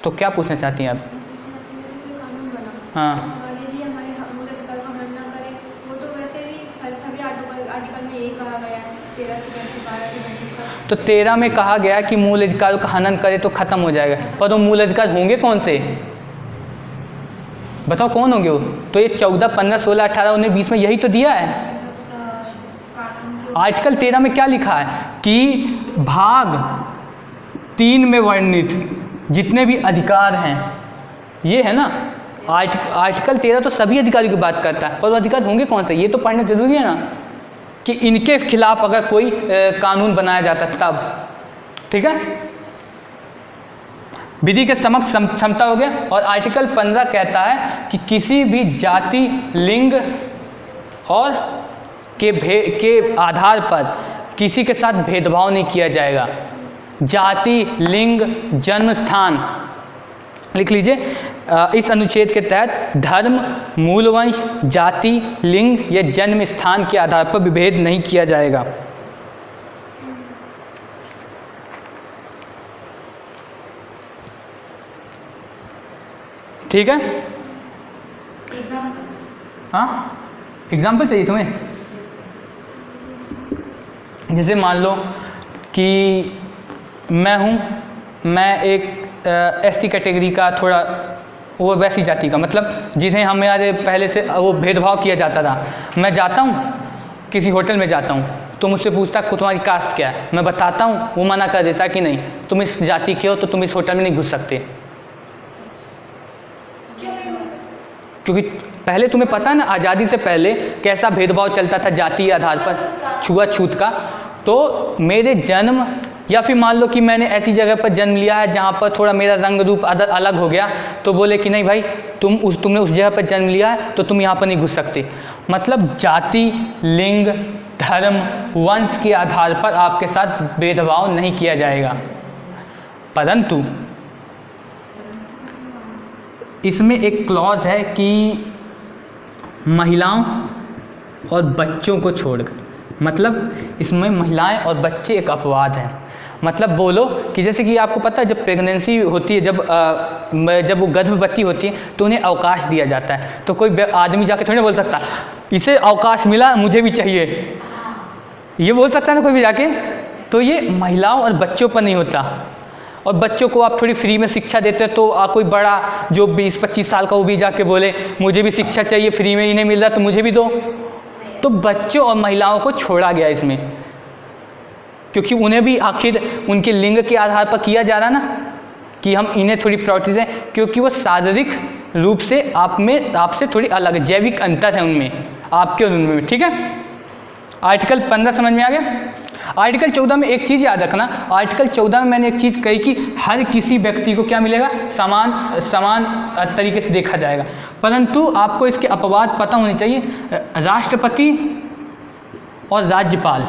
तो क्या पूछना चाहती हैं आप? कोई कानून बना, हाँ, हमारे लिए हमारे मूल अधिकार को हनन ना करे, वो तो वैसे भी सभी आर्टिकल में यही कहा गया है, 13 से 12 से 32 तक। तो 13 में कहा गया कि मूल अधिकारों का हनन करे तो खत्म हो जाएगा, पर वो मूल अधिकार होंगे कौन से? बताओ कौन होंगे वो? तो ये 14, 15, 16, 18, 19, 20 में यही तो दिया है। आर्टिकल 13 में क्या लिखा है कि भाग 3 में वर्णित जितने भी अधिकार हैं, ये है ना। आर्टिकल 13 तो सभी अधिकारियों की बात करता है, पर वो अधिकार होंगे कौन से, ये तो पढ़ना जरूरी है ना, कि इनके खिलाफ अगर कोई कानून बनाया जाता तब। ठीक है, विधि के समक्ष समता हो गया। और आर्टिकल 15 कहता है कि किसी भी जाति, लिंग और के आधार पर किसी के साथ भेदभाव नहीं किया जाएगा। जाति, लिंग, जन्म स्थान लिख लीजिए। इस अनुच्छेद के तहत धर्म, मूलवंश, जाति, लिंग या जन्म स्थान के आधार पर विभेद नहीं किया जाएगा। ठीक है, हाँ, एग्जाम्पल चाहिए तुम्हें? जैसे मान लो कि मैं एक एससी कैटेगरी का, थोड़ा वो वैसी जाति का, मतलब जिसे हमारे पहले से वो भेदभाव किया जाता था। मैं जाता हूँ किसी होटल में जाता हूँ, तो मुझसे पूछता तुम्हारी कास्ट क्या है, मैं बताता हूँ, वो मना कर देता कि नहीं तुम इस जाति के हो तो तुम इस होटल में नहीं घुस सकते। क्योंकि पहले तुम्हें पता है ना, आज़ादी से पहले कैसा भेदभाव चलता था जाति आधार पर, छुआछूत का। तो मेरे जन्म, या फिर मान लो कि मैंने ऐसी जगह पर जन्म लिया है जहाँ पर थोड़ा मेरा रंग रूप अलग हो गया, तो बोले कि नहीं भाई तुमने उस जगह पर जन्म लिया है तो तुम यहाँ पर नहीं घुस सकते। मतलब जाति, लिंग, धर्म, वंश के आधार पर आपके साथ भेदभाव नहीं किया जाएगा। परंतु इसमें एक क्लॉज है कि महिलाओं और बच्चों को छोड़कर, मतलब इसमें महिलाएं और बच्चे एक अपवाद हैं। मतलब बोलो कि जैसे कि आपको पता है जब प्रेगनेंसी होती है, जब वो गर्भवती होती है तो उन्हें अवकाश दिया जाता है। तो कोई आदमी जाके थोड़ी ना बोल सकता इसे अवकाश मिला मुझे भी चाहिए, ये बोल सकता है ना कोई भी जाके। तो ये महिलाओं और बच्चों पर नहीं होता। और बच्चों को आप थोड़ी फ्री में शिक्षा देते हो तो कोई बड़ा जो 20-25 साल का वो भी जाके बोले मुझे भी शिक्षा चाहिए, फ्री में ही नहीं मिल रहा तो मुझे भी दो। तो बच्चों और महिलाओं को छोड़ा गया इसमें, क्योंकि उन्हें भी आखिर उनके लिंग के आधार पर किया जा रहा ना कि हम इन्हें थोड़ी प्रायोरिटी दें, क्योंकि वो शारीरिक रूप से आपसे थोड़ी अलग है, जैविक अंतर है उनमें, आपके और उनमें। ठीक है, आर्टिकल 15 समझ में आ गया। आर्टिकल 14 में एक चीज़ याद रखना, आर्टिकल 14 में मैंने एक चीज़ कही कि हर किसी व्यक्ति को क्या मिलेगा, समान तरीके से देखा जाएगा। परंतु आपको इसके अपवाद पता होने चाहिए। राष्ट्रपति और राज्यपाल,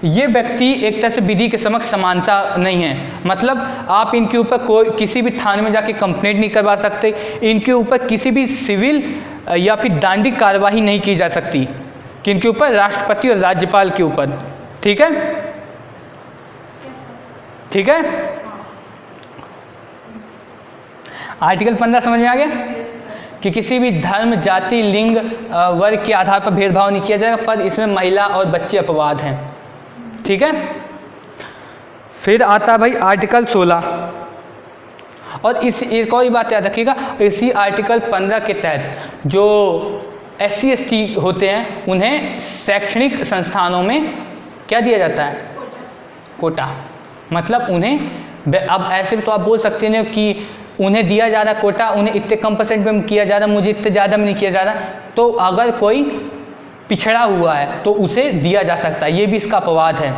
ये व्यक्ति एक तरह से विधि के समक्ष समानता नहीं है। मतलब आप इनके ऊपर कोई किसी भी थाने में जाके कंप्लेंट नहीं करवा सकते, इनके ऊपर किसी भी सिविल या फिर दंडिक कार्रवाई नहीं की जा सकती, किनके ऊपर, राष्ट्रपति और राज्यपाल के ऊपर। ठीक है, ठीक है। आर्टिकल 15 समझ में आ गया कि किसी भी धर्म, जाति, लिंग, वर्ग के आधार पर भेदभाव नहीं किया जाएगा, पर इसमें महिला और बच्चे अपवाद हैं। ठीक है, फिर आता है भाई आर्टिकल 16। और एक और बात याद रखिएगा, इसी आर्टिकल 15 के तहत जो SC ST होते हैं उन्हें शैक्षणिक संस्थानों में क्या दिया जाता है, कोटा। मतलब उन्हें, अब ऐसे तो आप बोल सकते हैं कि उन्हें दिया जा रहा कोटा, उन्हें इतने कम परसेंट में किया जा रहा, मुझे इतने ज़्यादा में नहीं किया जा रहा। तो अगर कोई पिछड़ा हुआ है तो उसे दिया जा सकता है, ये भी इसका अपवाद है।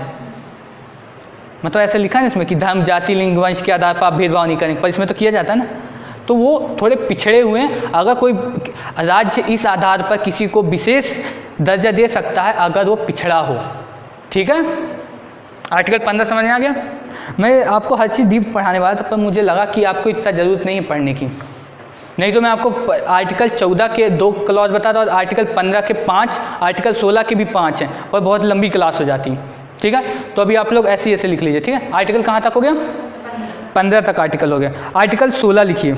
मतलब ऐसे लिखा है इसमें कि धर्म, जाति, लिंग, वंश के आधार पर आप भेदभाव नहीं करेंगे, पर इसमें तो किया जाता है ना। तो वो थोड़े पिछड़े हुए हैं। अगर कोई राज्य इस आधार पर किसी को विशेष दर्जा दे सकता है अगर वो पिछड़ा हो। ठीक है, आर्टिकल 15 समझ में आ गया। मैं आपको हर चीज़ डीप पढ़ाने वाला था, पर मुझे लगा कि आपको इतना ज़रूरत नहीं है पढ़ने की, नहीं तो मैं आपको आर्टिकल 14 के 2 क्लॉज बताता और आर्टिकल 15 के 5, आर्टिकल 16 के भी 5 हैं, और बहुत लंबी क्लास हो जाती। ठीक है, तो अभी आप लोग ऐसे ऐसे लिख लीजिए। ठीक है, आर्टिकल कहाँ तक हो गया, 15 तक आर्टिकल हो गया। आर्टिकल 16 लिखिए।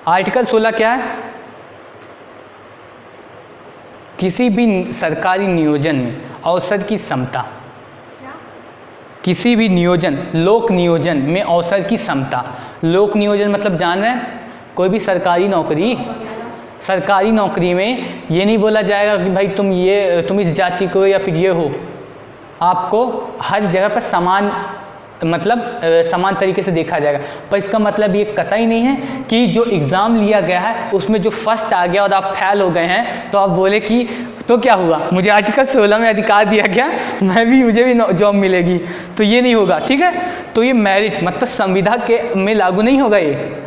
आर्टिकल 16 क्या है, किसी भी सरकारी नियोजन में अवसर की समता, किसी भी नियोजन, लोक नियोजन में अवसर की समता। लोक नियोजन मतलब जान रहे हैं, कोई भी सरकारी नौकरी में ये नहीं बोला जाएगा कि भाई तुम इस जाति को या फिर ये हो। आपको हर जगह पर समान तरीके से देखा जाएगा। पर इसका मतलब ये कतई नहीं है कि जो एग्ज़ाम लिया गया है उसमें जो फर्स्ट आ गया और आप फेल हो गए हैं तो आप बोले कि तो क्या हुआ, मुझे आर्टिकल 16 में अधिकार दिया गया, मुझे भी जॉब मिलेगी, तो ये नहीं होगा। ठीक है, तो ये मेरिट मतलब संविदा के में लागू नहीं होगा ये।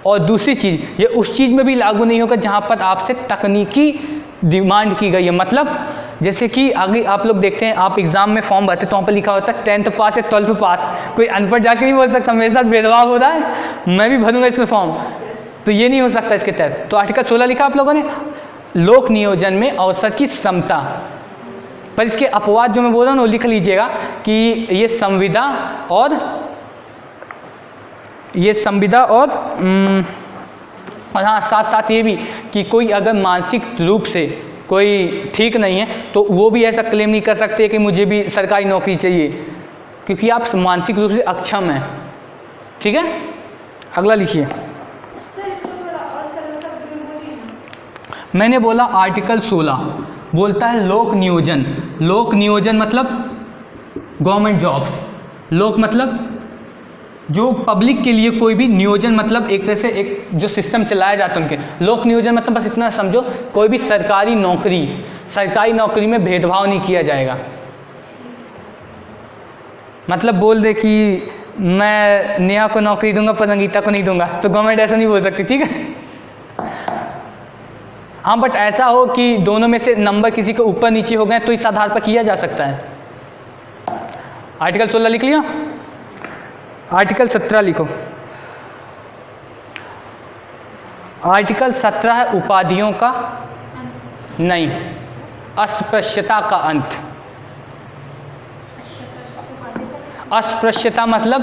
और दूसरी चीज़, ये उस चीज़ में भी लागू नहीं होगा जहाँ पर आपसे तकनीकी डिमांड की गई है। मतलब जैसे कि आगे आप लोग देखते हैं, आप एग्ज़ाम में फॉर्म भरते तो वहाँ पर लिखा होता है 10th पास या 12th पास। कोई अनपढ़ जाके नहीं बोल सकता मेरे साथ भेदभाव हो रहा है, मैं भी भरूंगा इसमें फॉर्म, तो ये नहीं हो सकता इसके तहत। तो आर्टिकल 16 लिखा आप लोगों ने, लोक नियोजन में अवसर की समता। पर इसके अपवाद जो मैं बोल रहा हूँ वो लिख लीजिएगा कि ये संविदा और और हाँ, साथ साथ ये भी कि कोई अगर मानसिक रूप से कोई ठीक नहीं है तो वो भी ऐसा क्लेम नहीं कर सकते कि मुझे भी सरकारी नौकरी चाहिए, क्योंकि आप मानसिक रूप से अक्षम हैं। ठीक है, अगला लिखिए। सर इसको थोड़ा और सरल शब्द में बोलिए ना। मैंने बोला आर्टिकल 16 बोलता है लोक नियोजन। लोक नियोजन मतलब गवर्नमेंट जॉब्स। लोक मतलब जो पब्लिक के लिए कोई भी नियोजन, मतलब एक तरह से एक जो सिस्टम चलाया जाता है उनके। लोक नियोजन मतलब बस इतना समझो, कोई भी सरकारी नौकरी में भेदभाव नहीं किया जाएगा। मतलब बोल दे कि मैं नेहा को नौकरी दूंगा पर संगीता को नहीं दूंगा, तो गवर्नमेंट ऐसा नहीं बोल सकती। ठीक है, हाँ, बट ऐसा हो कि दोनों में से नंबर किसी के ऊपर नीचे हो गए तो इस आधार पर किया जा सकता है। आर्टिकल 16 लिख लिया। आर्टिकल 17 लिखो। आर्टिकल 17 है उपाधियों का नहीं, अस्पृश्यता का अंत। अस्पृश्यता मतलब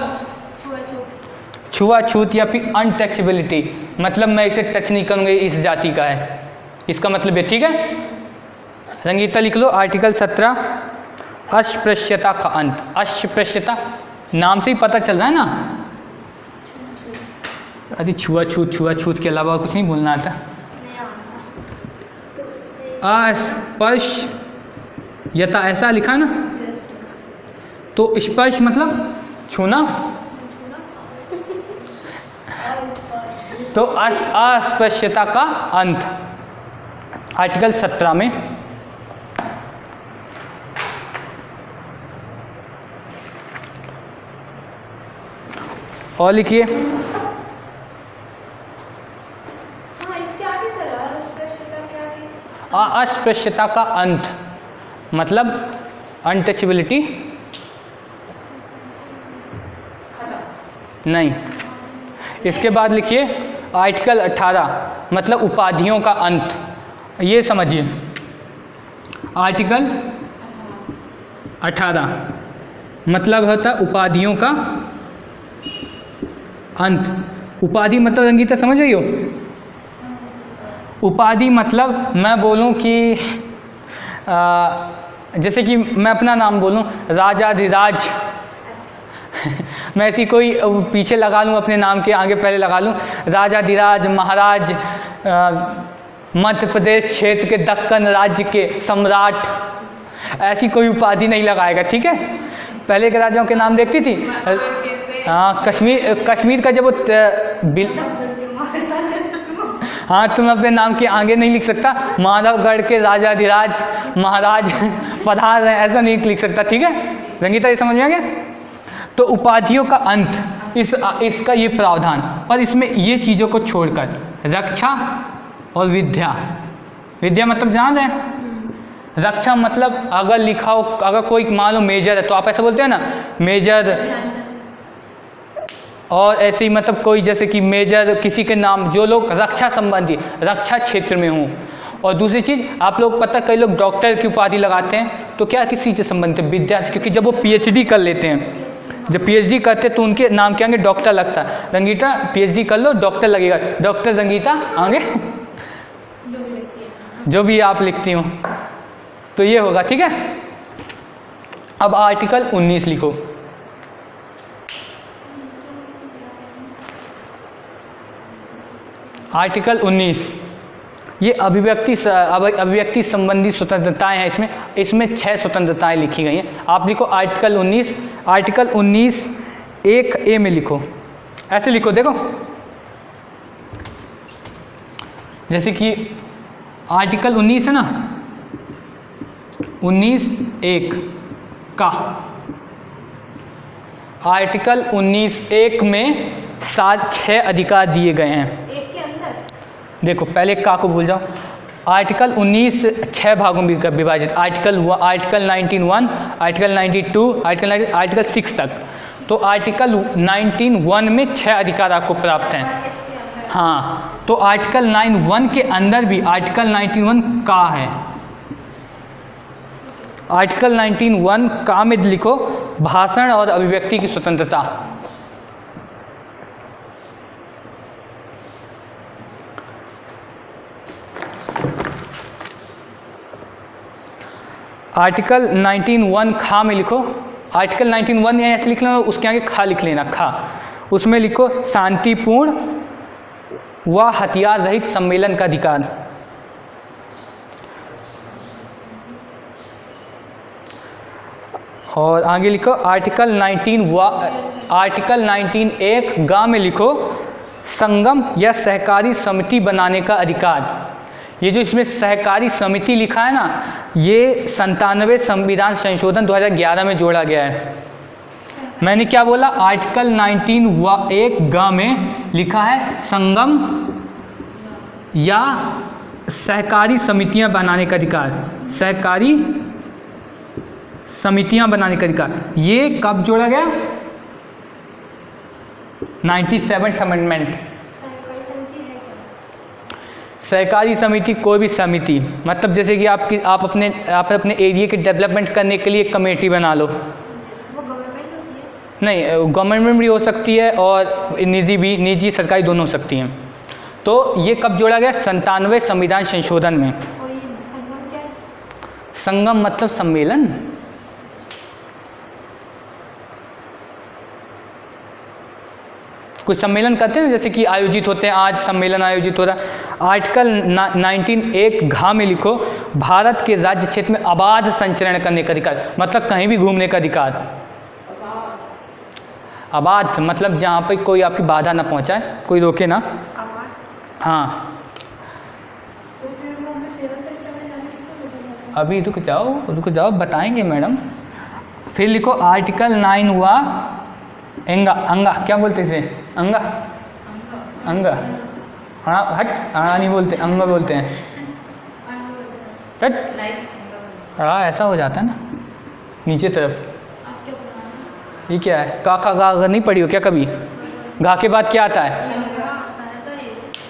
छुआछूत या फिर अनटचेबिलिटी, मतलब मैं इसे टच नहीं करूँगा, इस जाति का है, इसका मतलब है। ठीक है, संगीता लिख लो। आर्टिकल 17 अस्पृश्यता का अंत। अस्पृश्यता नाम से ही पता चल रहा है ना। अरे छुआछूत के अलावा कुछ नहीं बोलना आता। अस्पृश्यता ऐसा लिखा ना, तो स्पर्श मतलब छूना, तो अस्पृश्यता का अंत आर्टिकल 17 में। और लिखिए। हाँ, इसके आगे सर अस्पृश्यता के आगे अस्पृश्यता का अंत मतलब अनटचेबिलिटी नहीं। इसके बाद लिखिए आर्टिकल 18 मतलब उपाधियों का अंत। ये समझिए, आर्टिकल 18 मतलब होता है उपाधियों का अंत। उपाधि मतलब रंगीता समझ रही हो? उपाधि मतलब मैं बोलूं कि जैसे कि मैं अपना नाम बोलूं राजाधिराज मैं ऐसी कोई पीछे लगा लूं, अपने नाम के आगे पहले लगा लूं राजाधिराज महाराज मध्य प्रदेश क्षेत्र के दक्कन राज्य के सम्राट, ऐसी कोई उपाधि नहीं लगाएगा। ठीक है, पहले के राजाओं के नाम देखती थी। हाँ, कश्मीर का जब वो हाँ, तुम अपने नाम के आगे नहीं लिख सकता माधवगढ़ के राजाधिराज महाराज पधार हैं, ऐसा नहीं लिख सकता। ठीक है रंगीता, ये समझ में आ गया? तो उपाधियों का अंत इसका ये प्रावधान, पर इसमें ये चीज़ों को छोड़कर रक्षा और विद्या मतलब जान रहे हैं? रक्षा मतलब अगर लिखा हो, अगर कोई मान लो मेजर है तो आप ऐसा बोलते हैं ना मेजर, और ऐसे ही मतलब कोई जैसे कि मेजर किसी के नाम, जो लोग रक्षा संबंधी रक्षा क्षेत्र में हों। और दूसरी चीज़ आप लोग पता, कई लोग डॉक्टर की उपाधि लगाते हैं तो क्या किसी से संबंधित है? विद्या से, क्योंकि जब वो पीएचडी कर लेते हैं, जब पीएचडी करते हैं तो उनके नाम के आगे डॉक्टर लगता है। रंगीता पीएचडी कर लो, डॉक्टर लगेगा, डॉक्टर रंगीता आगे जो भी आप लिखती हो तो ये होगा। ठीक है, अब आर्टिकल 19 लिखो। आर्टिकल 19 ये अभिव्यक्ति संबंधी स्वतंत्रताएं हैं। इसमें 6 स्वतंत्रताएं लिखी गई हैं। आप लिखो आर्टिकल 19 1A में लिखो, ऐसे लिखो। देखो जैसे कि आर्टिकल 19 है ना, 19(1) का आर्टिकल 19(1) में 6 अधिकार दिए गए हैं। एक के अंदर देखो पहले का को भूल जाओ। आर्टिकल 19 6 भागों में विभाजित, आर्टिकल 19(1), आर्टिकल 92, आर्टिकल 6 तक। तो आर्टिकल 19(1) में 6 अधिकार आपको प्राप्त हैं। इसके अंदर हाँ, तो आर्टिकल 9(1) के अंदर भी आर्टिकल 19(1) का है। आर्टिकल 19(1) का में लिखो भाषण और अभिव्यक्ति की स्वतंत्रता। आर्टिकल 19(1) खा में लिखो, आर्टिकल 19(1) या ऐसे लिख लेना, उसके आगे खा लिख लेना, खा। उसमें लिखो शांतिपूर्ण व हथियार रहित सम्मेलन का अधिकार। और आगे लिखो आर्टिकल 19(1) गा में लिखो संगम या सहकारी समिति बनाने का अधिकार। ये जो इसमें सहकारी समिति लिखा है ना, ये 97 संविधान संशोधन 2011 में जोड़ा गया है। मैंने क्या बोला, आर्टिकल 19(1) गा में लिखा है संगम या सहकारी समितियां बनाने का अधिकार, सहकारी समितियां बनाने का अधिकार। ये कब जोड़ा गया? 97th amendment. सहकारी समिति कोई भी समिति, मतलब जैसे कि आप अपने एरिया के डेवलपमेंट करने के लिए एक कमेटी बना लो। नहीं, गवर्नमेंट भी हो सकती है और निजी सरकारी दोनों हो सकती हैं। तो ये कब जोड़ा गया? 97 संविधान संशोधन में। और ये संगम क्या है? संगम मतलब सम्मेलन। कुछ सम्मेलन करते हैं जैसे कि आयोजित होते हैं, आज सम्मेलन आयोजित हो रहा है। आर्टिकल 19(1) घा में लिखो भारत के राज्य क्षेत्र में अबाध संचरण करने का अधिकार, मतलब कहीं भी घूमने का अधिकार। अबाध मतलब जहाँ पर कोई आपकी बाधा ना पहुँचाए, कोई रोके ना। हाँ, तो फिर वो हमें सेवन सिस्टम में जाने से अभी रुक जाओ बताएंगे मैडम। फिर लिखो आर्टिकल 9 हुआ अंगा, क्या बोलते इसे? अंगा। हाँ, हट, हाँ नहीं बोलते, अंगा बोलते हैं। हट, हाँ ऐसा हो जाता है ना नीचे तरफ। ये क्या है? का खा गा अगर नहीं पढ़ी हो क्या कभी? घा के बाद क्या आता है?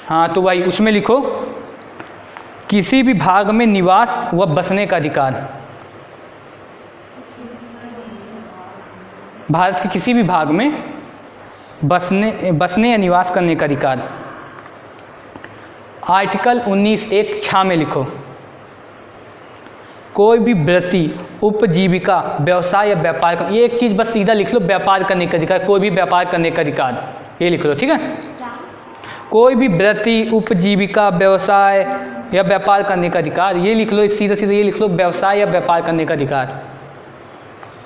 हाँ, तो भाई उसमें लिखो किसी भी भाग में निवास व बसने का अधिकार। भारत के किसी भी भाग में बसने या निवास करने का अधिकार। आर्टिकल 19(1) छा में लिखो कोई भी वृत्ति, उपजीविका, व्यवसाय या व्यापार का, ये एक चीज़ बस सीधा लिख लो, व्यापार करने का अधिकार, कोई भी व्यापार करने का अधिकार, ये लिख लो, ठीक है। कोई भी वृत्ति, उपजीविका, व्यवसाय या व्यापार करने का अधिकार, ये लिख लो, सीधा ये लिख लो, व्यवसाय या व्यापार करने का अधिकार,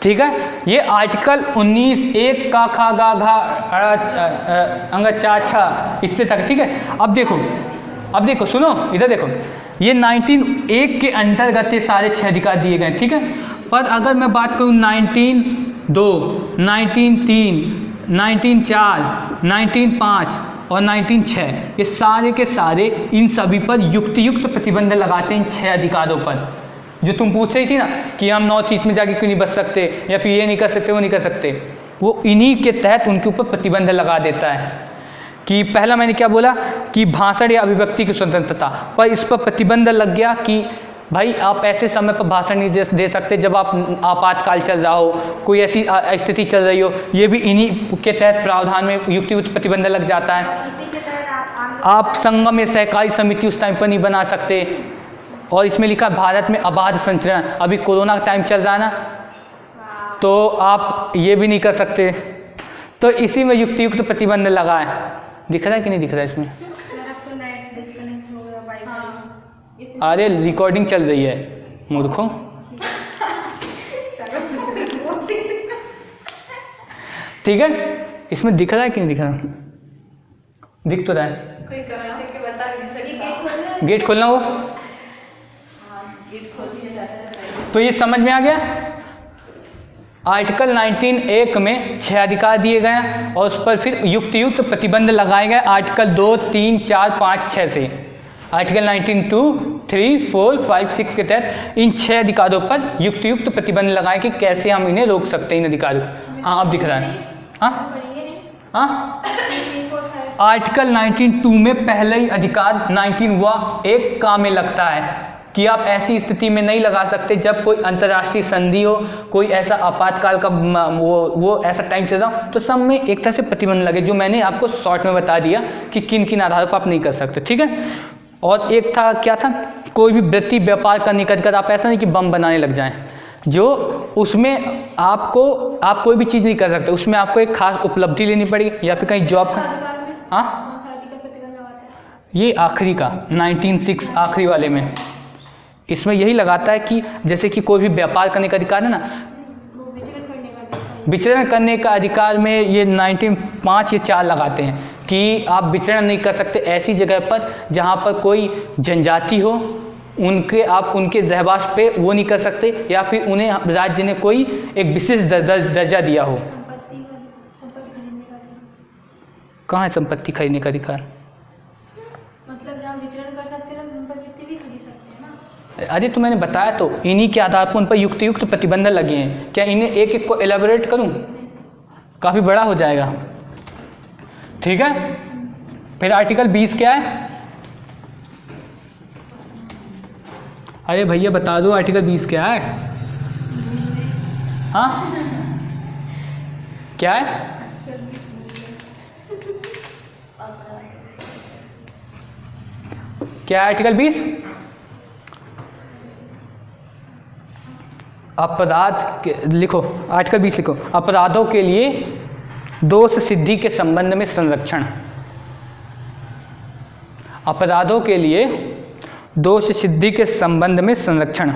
ठीक है। ये आर्टिकल 19(1) का खा गा घा अंग चा छा इतने तक, ठीक है। अब देखो सुनो, इधर देखो, ये 19(1) के अंतर्गत ये सारे 6 अधिकार दिए गए, ठीक है। पर अगर मैं बात करूँ 19(2), 19(3), 19(4), 19(5) और 19(6), ये सारे के सारे इन सभी पर युक्त प्रतिबंध लगाते हैं इन 6 अधिकारों पर। जो तुम पूछ रही थी ना कि हम नॉर्थ ईस्ट में जाके क्यों नहीं बस सकते, या फिर ये नहीं कर सकते, वो नहीं कर सकते, वो इन्हीं के तहत उनके ऊपर प्रतिबंध लगा देता है। कि पहला मैंने क्या बोला कि भाषण या अभिव्यक्ति की स्वतंत्रता, पर इस पर प्रतिबंध लग गया कि भाई आप ऐसे समय पर भाषण नहीं दे सकते जब आप आपातकाल चल रहा हो, कोई ऐसी स्थिति चल रही हो, ये भी इन्हीं के तहत प्रावधान में युक्त प्रतिबंध लग जाता है। इसी के तहत आप संगम या सहकारी समिति उस टाइम पर नहीं बना सकते। और इसमें लिखा भारत में अबाध संचरण, अभी कोरोना का टाइम चल रहा है ना, तो आप ये भी नहीं कर सकते। तो इसी में युक्त प्रतिबंध लगा है। दिख रहा है कि नहीं दिख रहा है इसमें? अरे रिकॉर्डिंग चल रही है मूर्खों। ठीक है, इसमें दिख रहा है कि नहीं दिख रहा? दिख तो रहा है। गेट खोलना वो, तो ये समझ में आ गया। आर्टिकल 19(1) में 6 अधिकार दिए गए हैं और उस पर फिर युक्त प्रतिबंध लगाए गए आर्टिकल 2, 3, 4, 5, 6 से। आर्टिकल 19(2), 3, 4, 5, 6 के तहत इन 6 अधिकारों पर युक्त प्रतिबंध लगाए कि कैसे हम इन्हें रोक सकते हैं इन अधिकारों को। हाँ अब दिख रहा है। हाँ, आर्टिकल 19(2) में पहले ही अधिकार 19(1) का में लगता है कि आप ऐसी स्थिति में नहीं लगा सकते जब कोई अंतर्राष्ट्रीय संधि हो, कोई ऐसा आपातकाल का वो ऐसा टाइम चल रहा हो, तो सब में एक तरह से प्रतिबंध लगे, जो मैंने आपको शॉर्ट में बता दिया कि किन किन आधारों पर आप नहीं कर सकते, ठीक है। और एक था क्या था, कोई भी वृत्ति व्यापार करने का अधिकार। आप ऐसा नहीं कि बम बनाने लग जाएं, जो उसमें आप कोई भी चीज़ नहीं कर सकते, उसमें आपको एक खास उपलब्धि लेनी पड़ेगी या फिर कहीं जॉब का। हाँ, ये आखिरी का 1906 आखिरी वाले में इसमें यही लगाता है कि जैसे कि कोई भी व्यापार करने का अधिकार है ना, विचरण करने का अधिकार में ये 1905 या 4 लगाते हैं कि आप विचरण नहीं कर सकते ऐसी जगह पर जहाँ पर कोई जनजाति हो, उनके रहवास पे वो नहीं कर सकते, या फिर उन्हें राज्य ने कोई एक विशेष दर्जा दिया हो। कहाँ है संपत्ति खरीदने का अधिकार? मतलब जहाँ विचरण कर सकते हैं संपत्ति भी खरीद सकते हैं ना। अरे तो मैंने बताया तो, इन्हीं के आधार पर उन पर युक्त प्रतिबंध लगे हैं। क्या इन्हें एक एक को एलाबोरेट करूं? काफ़ी बड़ा हो जाएगा। ठीक है, फिर आर्टिकल 20 क्या है? अरे भैया बता दो आर्टिकल 20 क्या है? हाँ क्या है? क्या है आर्टिकल 20? अपराध के लिखो, आर्टिकल 20 लिखो, अपराधों के लिए दोष सिद्धि के संबंध में संरक्षण। अपराधों के लिए दोष सिद्धि के संबंध में संरक्षण।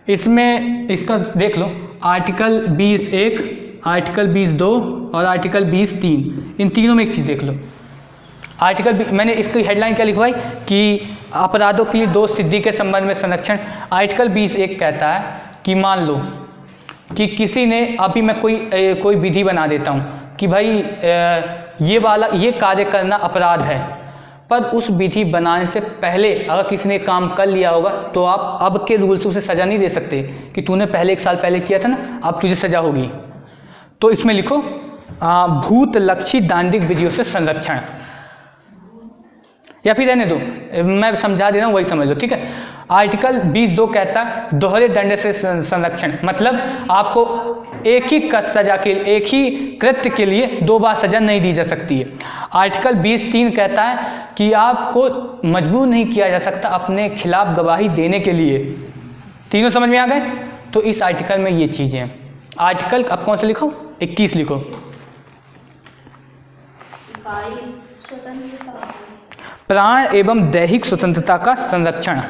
इसमें इसका देख लो, आर्टिकल 20(1), आर्टिकल 20(2) और आर्टिकल 20(3), इन तीनों में एक चीज़ देख लो। मैंने इसकी हेडलाइन क्या लिखवाई कि अपराधों के लिए दोष सिद्धि के संबंध में संरक्षण। आर्टिकल 20(1) कहता है कि मान लो कि किसी ने, अभी मैं कोई विधि बना देता हूँ कि भाई ये कार्य करना अपराध है, पर उस विधि बनाने से पहले अगर किसी ने काम कर लिया होगा तो आप अब के रूल से उसे सज़ा नहीं दे सकते कि तूने पहले 1 साल पहले किया था ना, अब तुझे सज़ा होगी। तो इसमें लिखो भूत लक्षित दांडिक विधियों से संरक्षण, या फिर रहने दो, मैं समझा दे रहा हूँ वही समझ लो। ठीक है, आर्टिकल 20(2) कहता है दोहरे दंड से संरक्षण, मतलब आपको एक ही कृत्य के लिए 2 बार सजा नहीं दी जा सकती है। आर्टिकल 20(3) कहता है कि आपको मजबूर नहीं किया जा सकता अपने खिलाफ गवाही देने के लिए। तीनों समझ में आ गए? तो इस आर्टिकल में ये चीज़ें हैं। आर्टिकल अब कौन सा लिखो? 21 लिखो। प्राण एवं दैहिक स्वतंत्रता का संरक्षण।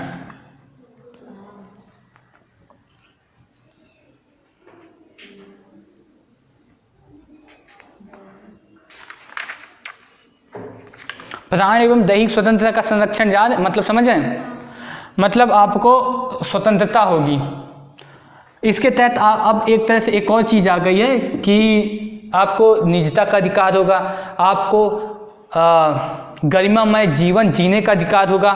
प्राण एवं दैहिक स्वतंत्रता का संरक्षण याद मतलब समझ रहे हैं? मतलब आपको स्वतंत्रता होगी। इसके तहत अब एक तरह से एक और चीज़ आ गई है कि आपको निजता का अधिकार होगा, आपको गरिमामय जीवन जीने का अधिकार होगा,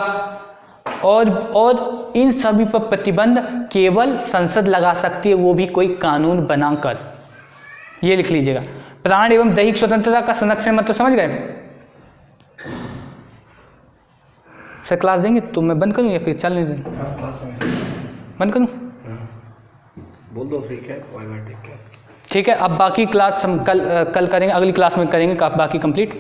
और इन सभी पर प्रतिबंध केवल संसद लगा सकती है, वो भी कोई कानून बनाकर। ये लिख लीजिएगा, प्राण एवं दैहिक स्वतंत्रता का संरक्षण मतलब समझ गए? सर क्लास देंगे तो मैं बंद करूँ या फिर चल नहीं दें? बंद करूँ? बोल दो, ठीक है, ठीक है। अब बाकी क्लास हम कल करेंगे, अगली क्लास में करेंगे बाकी कंप्लीट।